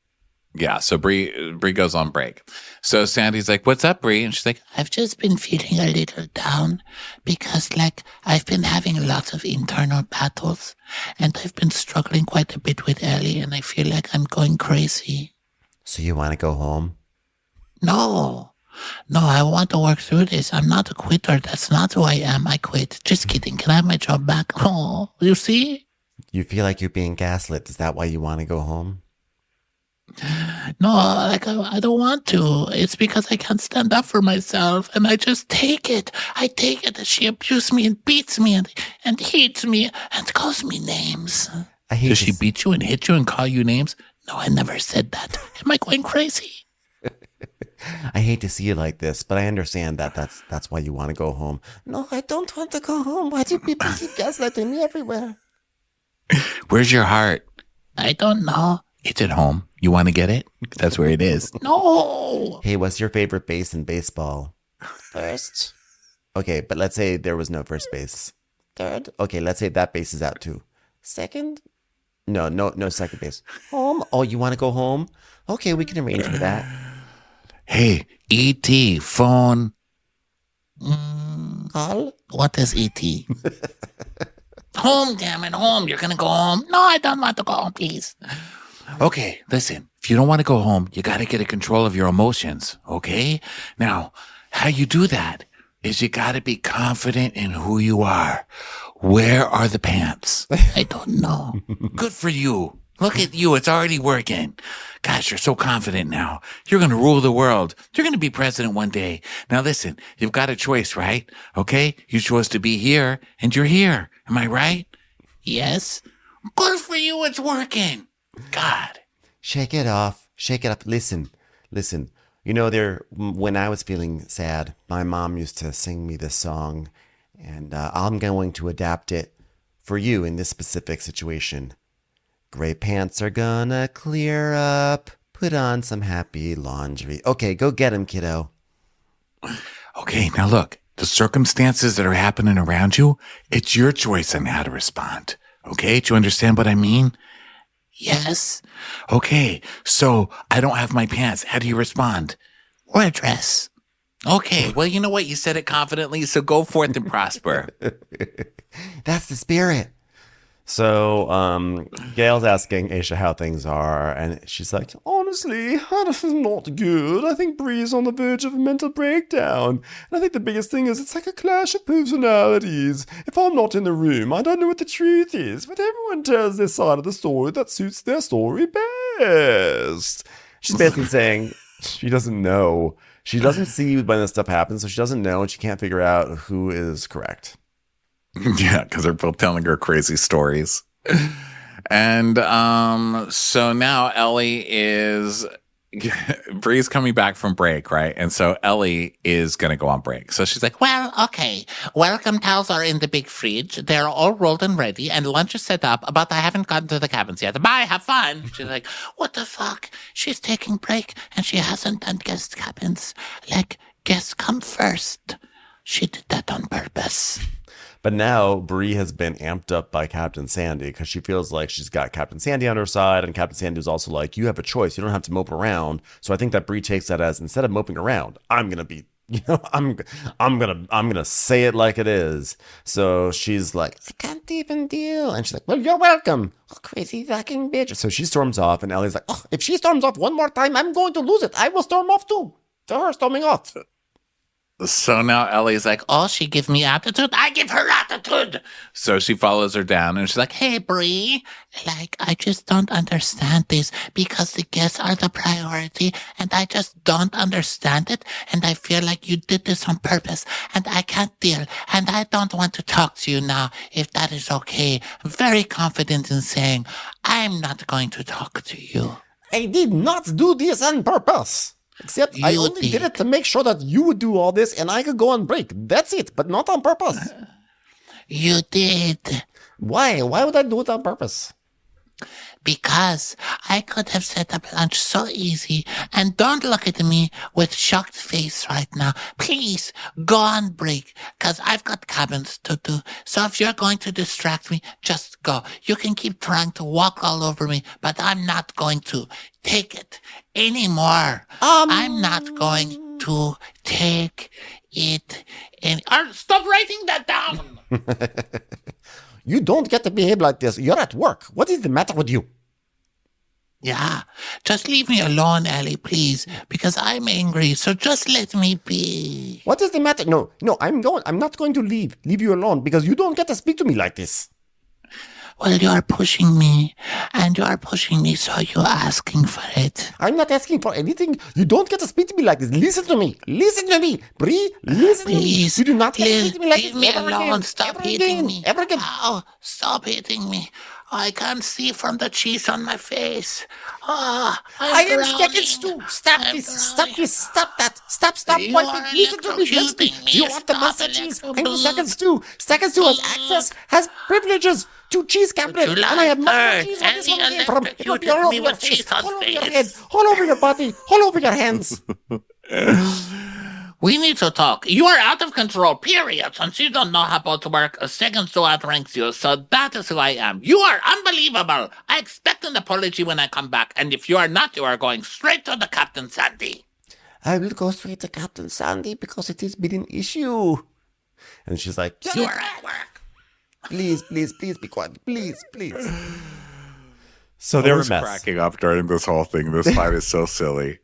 Yeah, so Bri goes on break. So Sandy's like, what's up, Bri? And she's like, I've just been feeling a little down because, I've been having lots of internal battles and I've been struggling quite a bit with Ellie and I feel like I'm going crazy. So you want to go home? No, I want to work through this. I'm not a quitter. That's not who I am. I quit. Just kidding. Can I have my job back? Oh, you see? You feel like you're being gaslit. Is that why you want to go home? No, I don't want to. It's because I can't stand up for myself, and I just take it. I take it that she abused me and beats me and hates me and calls me names. Does she beat you and hit you and call you names? No, I never said that. Am I going crazy? I hate to see you like this, but I understand that that's why you want to go home. No, I don't want to go home. Why do people keep gaslighting me everywhere? Where's your heart? I don't know. It's at home. You want to get it? That's where it is. No. Hey, what's your favorite base in baseball? First. Okay, but let's say there was no first base. Third. Okay, let's say that base is out too. Second. No second base. Home? Oh, you want to go home? Okay, we can arrange for that. Hey, E.T., phone. Call? What is E.T.? Home, damn it, home. You're going to go home? No, I don't want to go home, please. Okay, listen. If you don't want to go home, you got to get a control of your emotions, okay? Now, how you do that is you got to be confident in who you are. Where are the pants? I don't know. Good for you. Look at you. It's already working. Gosh, you're so confident now. You're going to rule the world. You're going to be president one day. Now listen, you've got a choice, right? Okay? You chose to be here and you're here. Am I right? Yes. Good for you. It's working. God. Shake it off. Shake it up. Listen. When I was feeling sad, my mom used to sing me this song, and I'm going to adapt it for you in this specific situation. Gray pants are gonna clear up. Put on some happy laundry. Okay, go get him, kiddo. Okay, now look. The circumstances that are happening around you, it's your choice on how to respond. Okay, do you understand what I mean? Yes. Okay, so I don't have my pants. How do you respond? Wear a dress. Okay, well, you know what? You said it confidently, so go forth and prosper. That's the spirit. So Gail's asking Aisha how things are, and she's like, honestly, this is not good. I think Bri's on the verge of a mental breakdown. And I think the biggest thing is it's like a clash of personalities. If I'm not in the room, I don't know what the truth is, but everyone tells their side of the story that suits their story best. She's basically saying she doesn't know. She doesn't see when this stuff happens, so she doesn't know, and she can't figure out who is correct. Yeah, because they're both telling her crazy stories. And so now Bri's coming back from break, right? And so Ellie is going to go on break. So she's like, well, okay. Welcome towels are in the big fridge. They're all rolled and ready, and lunch is set up, but I haven't gotten to the cabins yet. Bye, have fun. She's like, what the fuck? She's taking break, and she hasn't done guest cabins. Like, guests come first. She did that on purpose. But now Bri has been amped up by Captain Sandy because she feels like she's got Captain Sandy on her side, and Captain Sandy is also like, you have a choice. You don't have to mope around. So I think that Bri takes that as, instead of moping around, I'm gonna be, I'm gonna say it like it is. So she's like, I can't even deal. And she's like, well, you're welcome. Oh, crazy fucking bitch. So she storms off, and Ellie's like, oh, if she storms off one more time, I'm going to lose it. I will storm off too. To her storming off. So now Ellie's like, oh, she gives me attitude. I give her attitude. So she follows her down and she's like, hey, Bri. Like, I just don't understand this because the guests are the priority and I just don't understand it. And I feel like you did this on purpose and I can't deal. And I don't want to talk to you now if that is okay. I'm very confident in saying I'm not going to talk to you. I did not do this on purpose. Except I only did it to make sure that you would do all this and I could go on break. That's it, but not on purpose. You did. Why? Why would I do it on purpose? Because I could have set up lunch so easy. And don't look at me with shocked face right now. Please, go on break, because I've got cabins to do. So if you're going to distract me, just go. You can keep trying to walk all over me, but I'm not going to take it anymore. I'm not going to take it stop writing that down! You don't get to behave like this. You're at work. What is the matter with you? Yeah, just leave me alone, Ellie, please, because I'm angry, so just let me be. What is the matter? No, I'm not going to leave you alone because you don't get to speak to me like this. Well, you are pushing me, and you are pushing me, so you're asking for it. I'm not asking for anything. You don't get to speak to me like this. Listen to me, Bri. Listen to me. You do not get to speak to me like this. Leave me alone. Stop hitting me. Ow, stop hitting me. I can't see from the cheese on my face. I am seconds too. Stop that. Stop wiping. Listen to me. You want the messages? I'm seconds too. Seconds too has privileges to cheese cabinet. And I have more cheese on this one came from. It will be all over your face, all over your head, all over your body, all over your hands. We need to talk. You are out of control, period. Since you don't know how to work, a second to outranks you, so that is who I am. You are unbelievable. I expect an apology when I come back, and if you are not, you are going straight to the Captain Sandy. I will go straight to Captain Sandy because it has been an issue. And she's like, you are at work. Please be quiet. Please. So they were cracking up during this whole thing. This fight is so silly.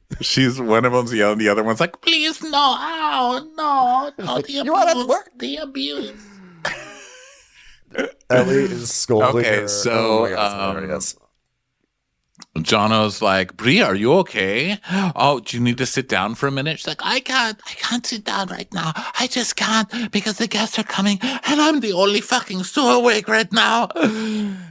One of them's yelling, the other one's like, please, no, ow, no, the abuse, you are at work. The abuse. Ellie is scolding her. Okay, so Jono's like, Bri, are you okay? Oh, do you need to sit down for a minute? She's like, I can't sit down right now. I just can't because the guests are coming and I'm the only fucking so awake right now.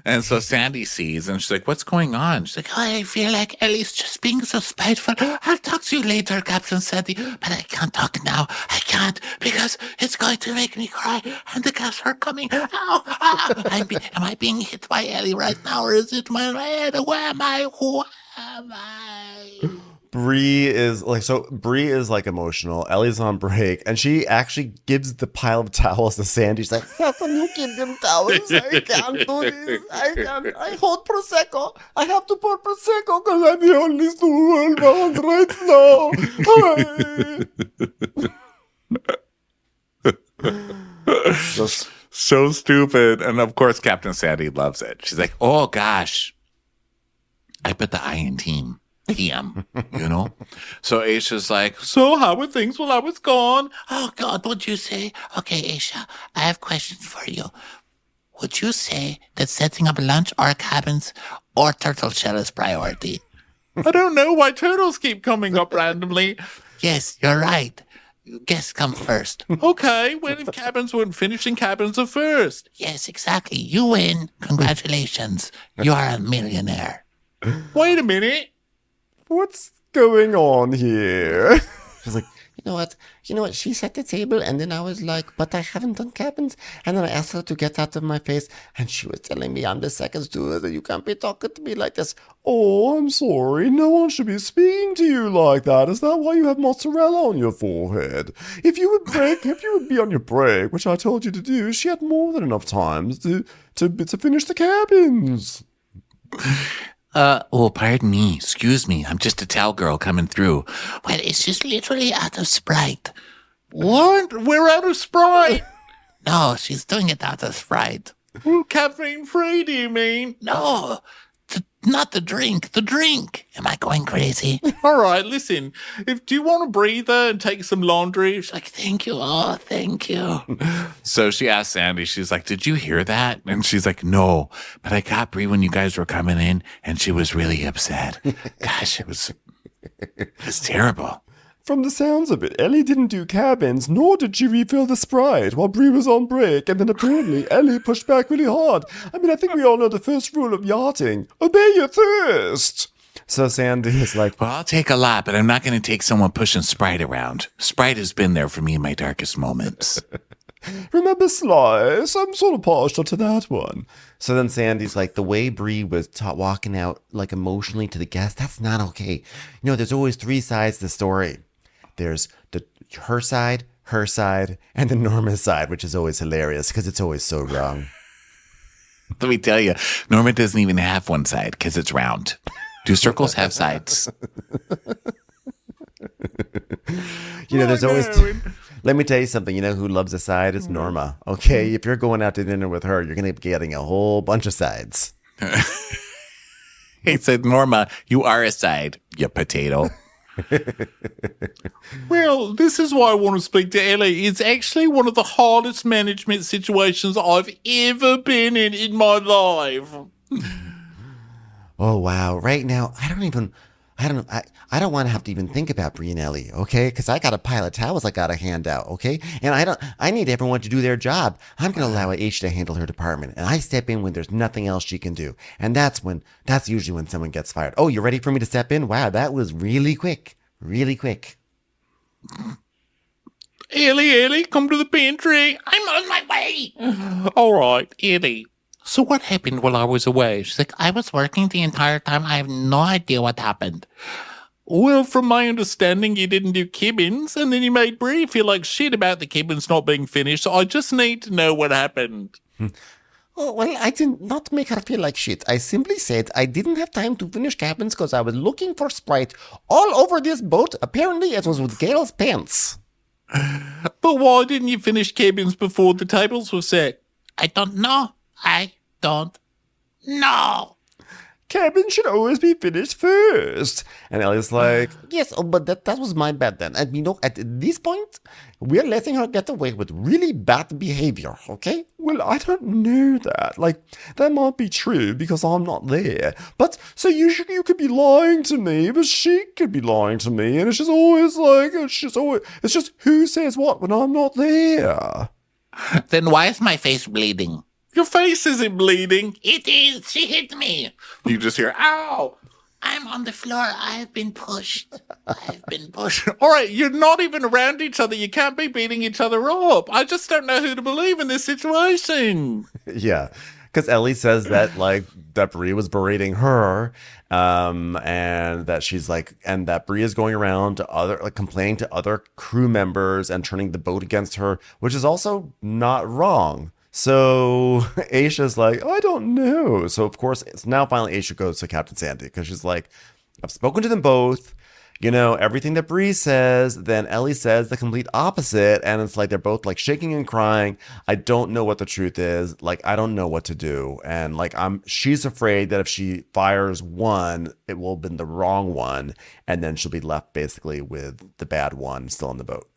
And so Sandy sees and she's like, what's going on? She's like, I feel like Ellie's just being so spiteful. I'll talk to you later, Captain Sandy, but I can't talk now. I can't because it's going to make me cry and the guests are coming. Ow. Am I being hit by Ellie right now or is it my head? Where am I? Who am I? Bri is like emotional. Ellie's on break, and she actually gives the pile of towels to Sandy. She's like, how can you give them towels? I can't do this. I can't. I hold Prosecco. I have to pour Prosecco because I'm the only stool around right now. So stupid. And of course, Captain Sandy loves it. She's like, oh gosh, I put the I in team. TM, you know? So Aisha's like, so how were things while I was gone? Oh, God, what'd you say? Okay, Aisha, I have questions for you. Would you say that setting up lunch or cabins or turtle shell is priority? I don't know why turtles keep coming up randomly. Yes, you're right. Guests come first. Okay, well, if cabins weren't finishing, cabins are first. Yes, exactly. You win. Congratulations. You are a millionaire. Wait a minute. What's going on here? She's like, you know what? She set the table, and then I was like, but I haven't done cabins. And then I asked her to get out of my face, and she was telling me I'm the second steward, and you can't be talking to me like this. Oh, I'm sorry. No one should be speaking to you like that. Is that why you have mozzarella on your forehead? If you would be on your break, which I told you to do, she had more than enough time to finish the cabins. Pardon me. Excuse me. I'm just a towel girl coming through. Well, it's just literally out of Sprite. What? We're out of Sprite? No, she's doing it out of Sprite. Caffeine free, do you mean? No, not the drink. The drink. Am I going crazy? All right, listen. Do you want a breather and take some laundry? She's like, thank you. Oh, thank you. So she asked Sandy, she's like, did you hear that? And she's like, no, but I got Bri when you guys were coming in, and she was really upset. Gosh, it was terrible. From the sounds of it, Ellie didn't do cabins, nor did she refill the Sprite while Bri was on break, and then apparently Ellie pushed back really hard. I mean, I think we all know the first rule of yachting. Obey your thirst! So Sandy is like, well, I'll take a lot, but I'm not going to take someone pushing Sprite around. Sprite has been there for me in my darkest moments. Remember Slice? I'm sort of partial to that one. So then Sandy's like, the way Bri was walking out, like, emotionally to the guest, that's not okay. You know, there's always three sides to the story. There's her side, and then Norma's side, which is always hilarious because it's always so wrong. Let me tell you, Norma doesn't even have one side because it's round. Do circles have sides? You know, there's always... Let me tell you something. You know who loves a side? It's Norma. Okay, if you're going out to dinner with her, you're going to be getting a whole bunch of sides. He said, Norma, you are a side, you potato. Well, this is why I want to speak to Ellie. It's actually one of the hardest management situations I've ever been in my life. Oh, wow. Right now, I don't want to have to even think about Bri and Ellie, okay? Because I got a pile of towels I got to hand out, okay? And I need everyone to do their job. I'm going to allow Aisha to handle her department. And I step in when there's nothing else she can do. And that's usually when someone gets fired. Oh, you ready for me to step in? Wow, that was really quick. Really quick. Ellie, come to the pantry. I'm on my way. All right, Ellie. So what happened while I was away? She's like, I was working the entire time. I have no idea what happened. Well, from my understanding, you didn't do cabins, and then you made Bri feel like shit about the cabins not being finished, so I just need to know what happened. Oh, well, I did not make her feel like shit. I simply said I didn't have time to finish cabins because I was looking for Sprite all over this boat. Apparently, it was with Gail's pants. But why didn't you finish cabins before the tables were set? I don't know. Cabins should always be finished first. And Ellie's like, yes, but that was my bad then. And you know, at this point, we're letting her get away with really bad behavior, okay? Well, I don't know that. Like, that might be true because I'm not there. But, so you could be lying to me, but she could be lying to me. And it's just always like, it's just who says what when I'm not there. Then why is my face bleeding? Your face isn't bleeding. It is. She hit me. You just hear, ow. I'm on the floor. I've been pushed. All right, you're not even around each other. You can't be beating each other up. I just don't know who to believe in this situation. Yeah, because Ellie says that, like, that Bri was berating her, and that she's like, and that Bri is going around to complaining to other crew members and turning the boat against her, which is also not wrong. So Aisha's like, I don't know. So of course, it's now finally Aisha goes to Captain Sandy because she's like, I've spoken to them both. everything that Bri says, then Ellie says the complete opposite. And it's like they're both like shaking and crying. I don't know what the truth is. Like, I don't know what to do. And like, she's afraid that if she fires one, it will have been the wrong one. And then she'll be left basically with the bad one still on the boat.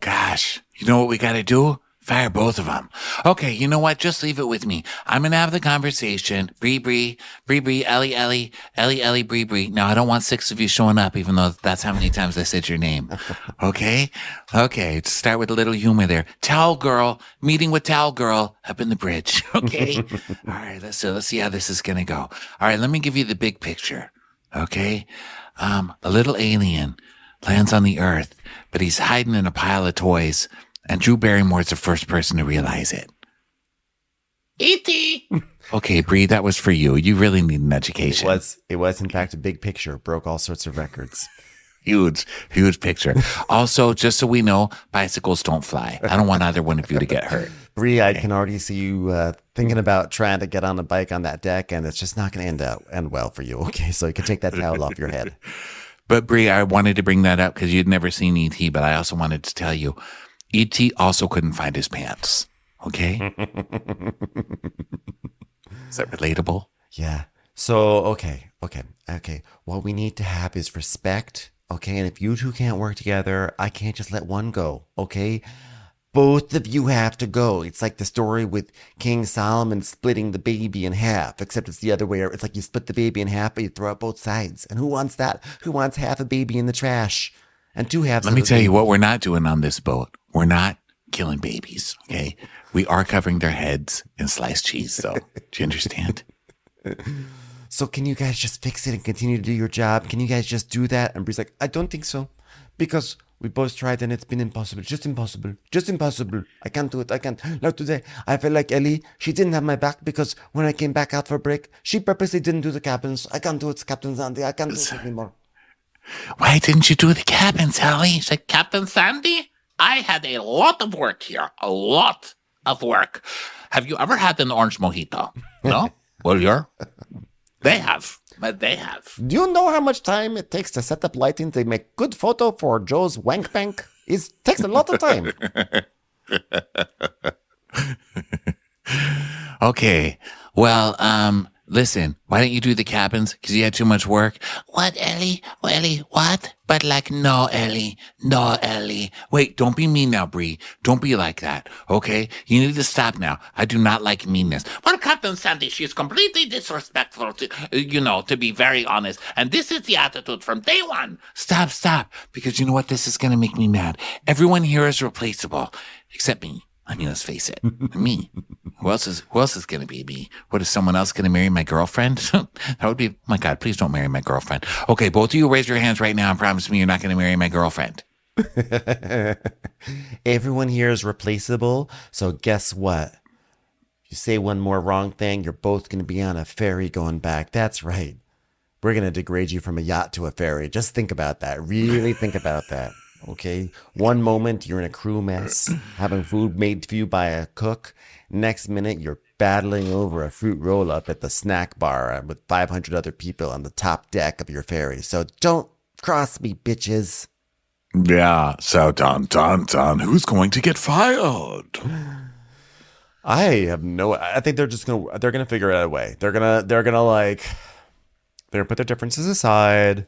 Gosh, you know what we got to do? Fire both of them. Okay, you know what? Just leave it with me. I'm going to have the conversation. Bri, Ellie, Bri. Now, I don't want 6 of you showing up, even though that's how many times I said your name. Okay? Okay, start with a little humor there. Towel girl, meeting with towel girl up in the bridge. Okay? All right, let's see how this is going to go. All right, let me give you the big picture. Okay? A little alien lands on the earth, but he's hiding in a pile of toys. And Drew Barrymore's the first person to realize it. E.T. Okay, Bri, that was for you. You really need an education. It was in fact a big picture. Broke all sorts of records. Huge picture. Also, just so we know, bicycles don't fly. I don't want either one of you to get hurt. Bri, I can already see you thinking about trying to get on a bike on that deck, and it's just not going to end well for you. Okay, so you can take that towel off your head. But Bri, I wanted to bring that up because you'd never seen E.T., but I also wanted to tell you, E.T. also couldn't find his pants. Okay? Is that relatable? Yeah. So, okay. What we need to have is respect. Okay. And if you two can't work together, I can't just let one go. Okay. Both of you have to go. It's like the story with King Solomon splitting the baby in half, except it's the other way. It's like you split the baby in half, but you throw out both sides. And who wants that? Who wants half a baby in the trash? And 2 halves. Let me tell you what we're not doing on this boat. We're not killing babies, okay? We are covering their heads in sliced cheese, though. Do you understand? So can you guys just fix it and continue to do your job? Can you guys just do that? And Bri's like, I don't think so. Because we both tried and it's been impossible. Just impossible. I can't do it. I can't. Like today, I felt like Ellie, she didn't have my back because when I came back out for break, she purposely didn't do the cabins. I can't do it, Captain Sandy. I can't do it anymore. Why didn't you do the cabins, Ellie? Said Captain Sandy? I had a lot of work here. A lot of work. Have you ever had an orange mojito? No? Well, they have. But they have. Do you know how much time it takes to set up lighting to make good photo for Joe's wank bank? It takes a lot of time. Okay. Well, listen, why don't you do the cabins? Because you had too much work. What, Ellie? Well, Ellie, what? But no, Ellie. No, Ellie. Wait, don't be mean now, Bri. Don't be like that, okay? You need to stop now. I do not like meanness. Well, Captain Sandy, she is completely disrespectful, to be very honest. And this is the attitude from day one. Stop. Because you know what? This is going to make me mad. Everyone here is replaceable, except me. I mean, let's face it, me. Who else is going to be me? What, is someone else going to marry my girlfriend? That would be, my God, please don't marry my girlfriend. Okay, both of you raise your hands right now and promise me you're not going to marry my girlfriend. Everyone here is replaceable. So guess what? You say one more wrong thing, you're both going to be on a ferry going back. That's right. We're going to degrade you from a yacht to a ferry. Just think about that. Really think about that. Okay, one moment you're in a crew mess, having food made for you by a cook. Next minute you're battling over a fruit roll-up at the snack bar with 500 other people on the top deck of your ferry. So don't cross me, bitches. Yeah, so dun, who's going to get fired? I think they're gonna figure out a way. They're gonna put their differences aside.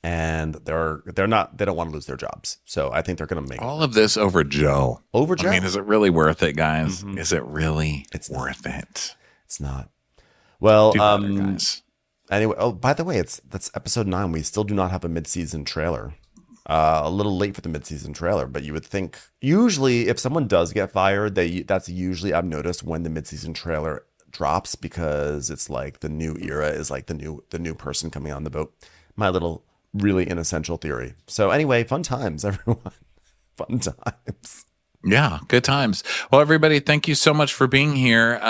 And they don't want to lose their jobs. So I think they're going to make all of this over Joe. Over Joe? I mean, is it really worth it, guys? Mm-hmm. Is it really worth it? It's not. Well, guys. Anyway, by the way, that's episode 9. We still do not have a mid-season trailer. A little late for the mid-season trailer, but you would think usually if someone does get fired, that's usually, I've noticed, when the mid-season trailer drops, because it's like the new era is like the new person coming on the boat. My little really inessential theory. So anyway, fun times, everyone. Fun times. Yeah, good times. Well, everybody, thank you so much for being here.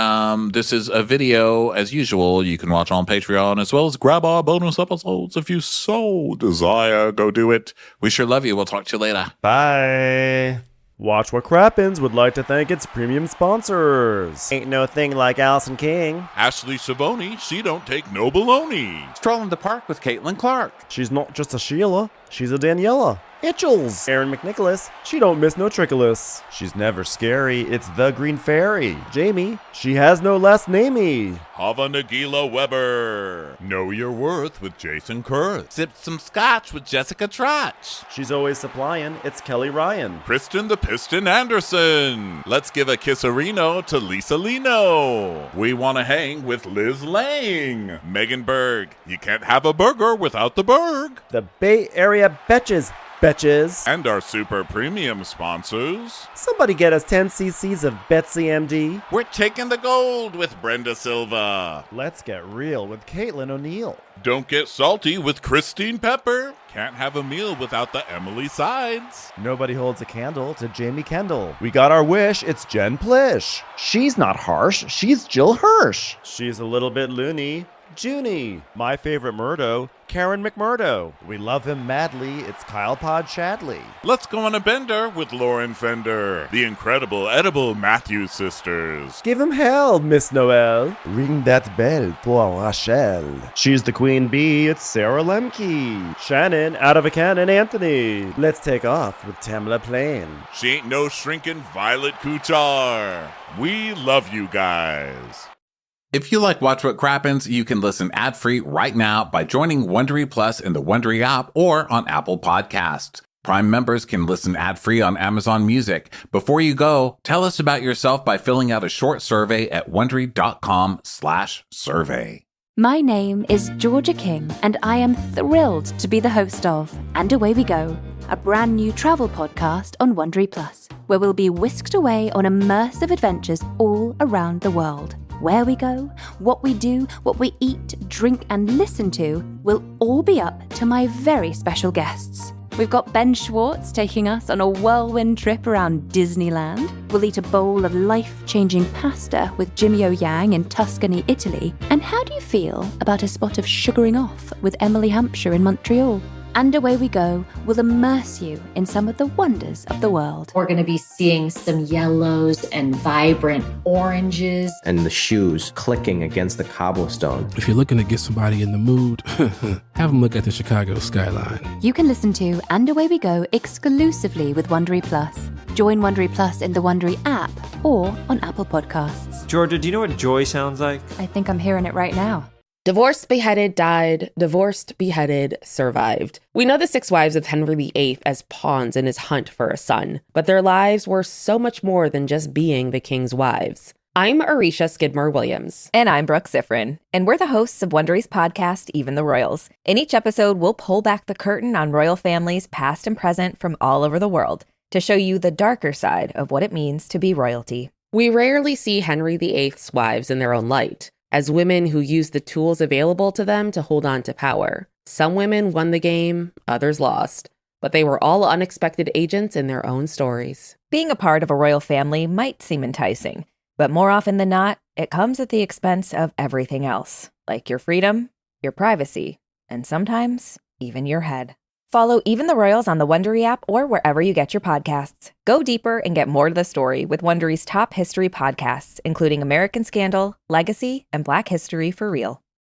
This is a video, as usual, you can watch on Patreon, as well as grab our bonus episodes if you so desire. Go do it. We sure love you. We'll talk to you later. Bye. Watch What Crappens would like to thank its premium sponsors. Ain't no thing like Allison King. Ashley Savoni, she don't take no baloney. Stroll in the park with Caitlin Clark. She's not just a Sheila, she's a Daniela. Itchels. Erin McNicholas, she don't miss no trickolas. She's never scary, it's the Green Fairy. Jamie, she has no last namey. Hava Nagila Weber. Know your worth with Jason Kurth. Sipped some scotch with Jessica Trotch. She's always supplying, it's Kelly Ryan. Kristen the Piston Anderson. Let's give a kisserino to Lisa Lino. We want to hang with Liz Lang. Megan Berg. You can't have a burger without the Berg. The Bay Area Betches. Betches. And our super premium sponsors. Somebody get us 10 cc's of Betsy MD. We're taking the gold with Brenda Silva. Let's get real with Caitlin O'Neill. Don't get salty with Christine Pepper. Can't have a meal without the Emily Sides. Nobody holds a candle to Jamie Kendall. We got our wish, it's Jen Plish. She's not harsh, she's Jill Hirsch. She's a little bit loony. Junie. My favorite Murdo, Karen McMurdo. We love him madly, it's Kyle Pod Shadley. Let's go on a bender with Lauren Fender. The incredible edible Matthews sisters. Give him hell, Miss Noel. Ring that bell for Rachel. She's the queen bee, it's Sarah Lemke. Shannon, out of a cannon, Anthony. Let's take off with Tamla Plain. She ain't no shrinking Violet Kuchar. We love you guys. If you like Watch What Crappens, you can listen ad-free right now by joining Wondery Plus in the Wondery app or on Apple Podcasts. Prime members can listen ad-free on Amazon Music. Before you go, tell us about yourself by filling out a short survey at Wondery.com/survey. My name is Georgia King, and I am thrilled to be the host of And Away We Go, a brand new travel podcast on Wondery Plus, where we'll be whisked away on immersive adventures all around the world. Where we go, what we do, what we eat, drink, and listen to will all be up to my very special guests. We've got Ben Schwartz taking us on a whirlwind trip around Disneyland. We'll eat a bowl of life-changing pasta with Jimmy O Yang in Tuscany, Italy. And how do you feel about a spot of sugaring off with Emily Hampshire in Montreal? And Away We Go will immerse you in some of the wonders of the world. We're going to be seeing some yellows and vibrant oranges. And the shoes clicking against the cobblestone. If you're looking to get somebody in the mood, have them look at the Chicago skyline. You can listen to And Away We Go exclusively with Wondery Plus. Join Wondery Plus in the Wondery app or on Apple Podcasts. Georgia, do you know what joy sounds like? I think I'm hearing it right now. Divorced, beheaded, died. Divorced, beheaded, survived. We know the 6 wives of Henry VIII as pawns in his hunt for a son, but their lives were so much more than just being the king's wives. I'm Arisha Skidmore-Williams. And I'm Brooke Sifrin. And we're the hosts of Wondery's podcast, Even the Royals. In each episode, we'll pull back the curtain on royal families, past and present, from all over the world, to show you the darker side of what it means to be royalty. We rarely see Henry VIII's wives in their own light, as women who use the tools available to them to hold on to power. Some women won the game, others lost, but they were all unexpected agents in their own stories. Being a part of a royal family might seem enticing, but more often than not, it comes at the expense of everything else, like your freedom, your privacy, and sometimes even your head. Follow Even the Royals on the Wondery app or wherever you get your podcasts. Go deeper and get more to the story with Wondery's top history podcasts, including American Scandal, Legacy, and Black History for Real.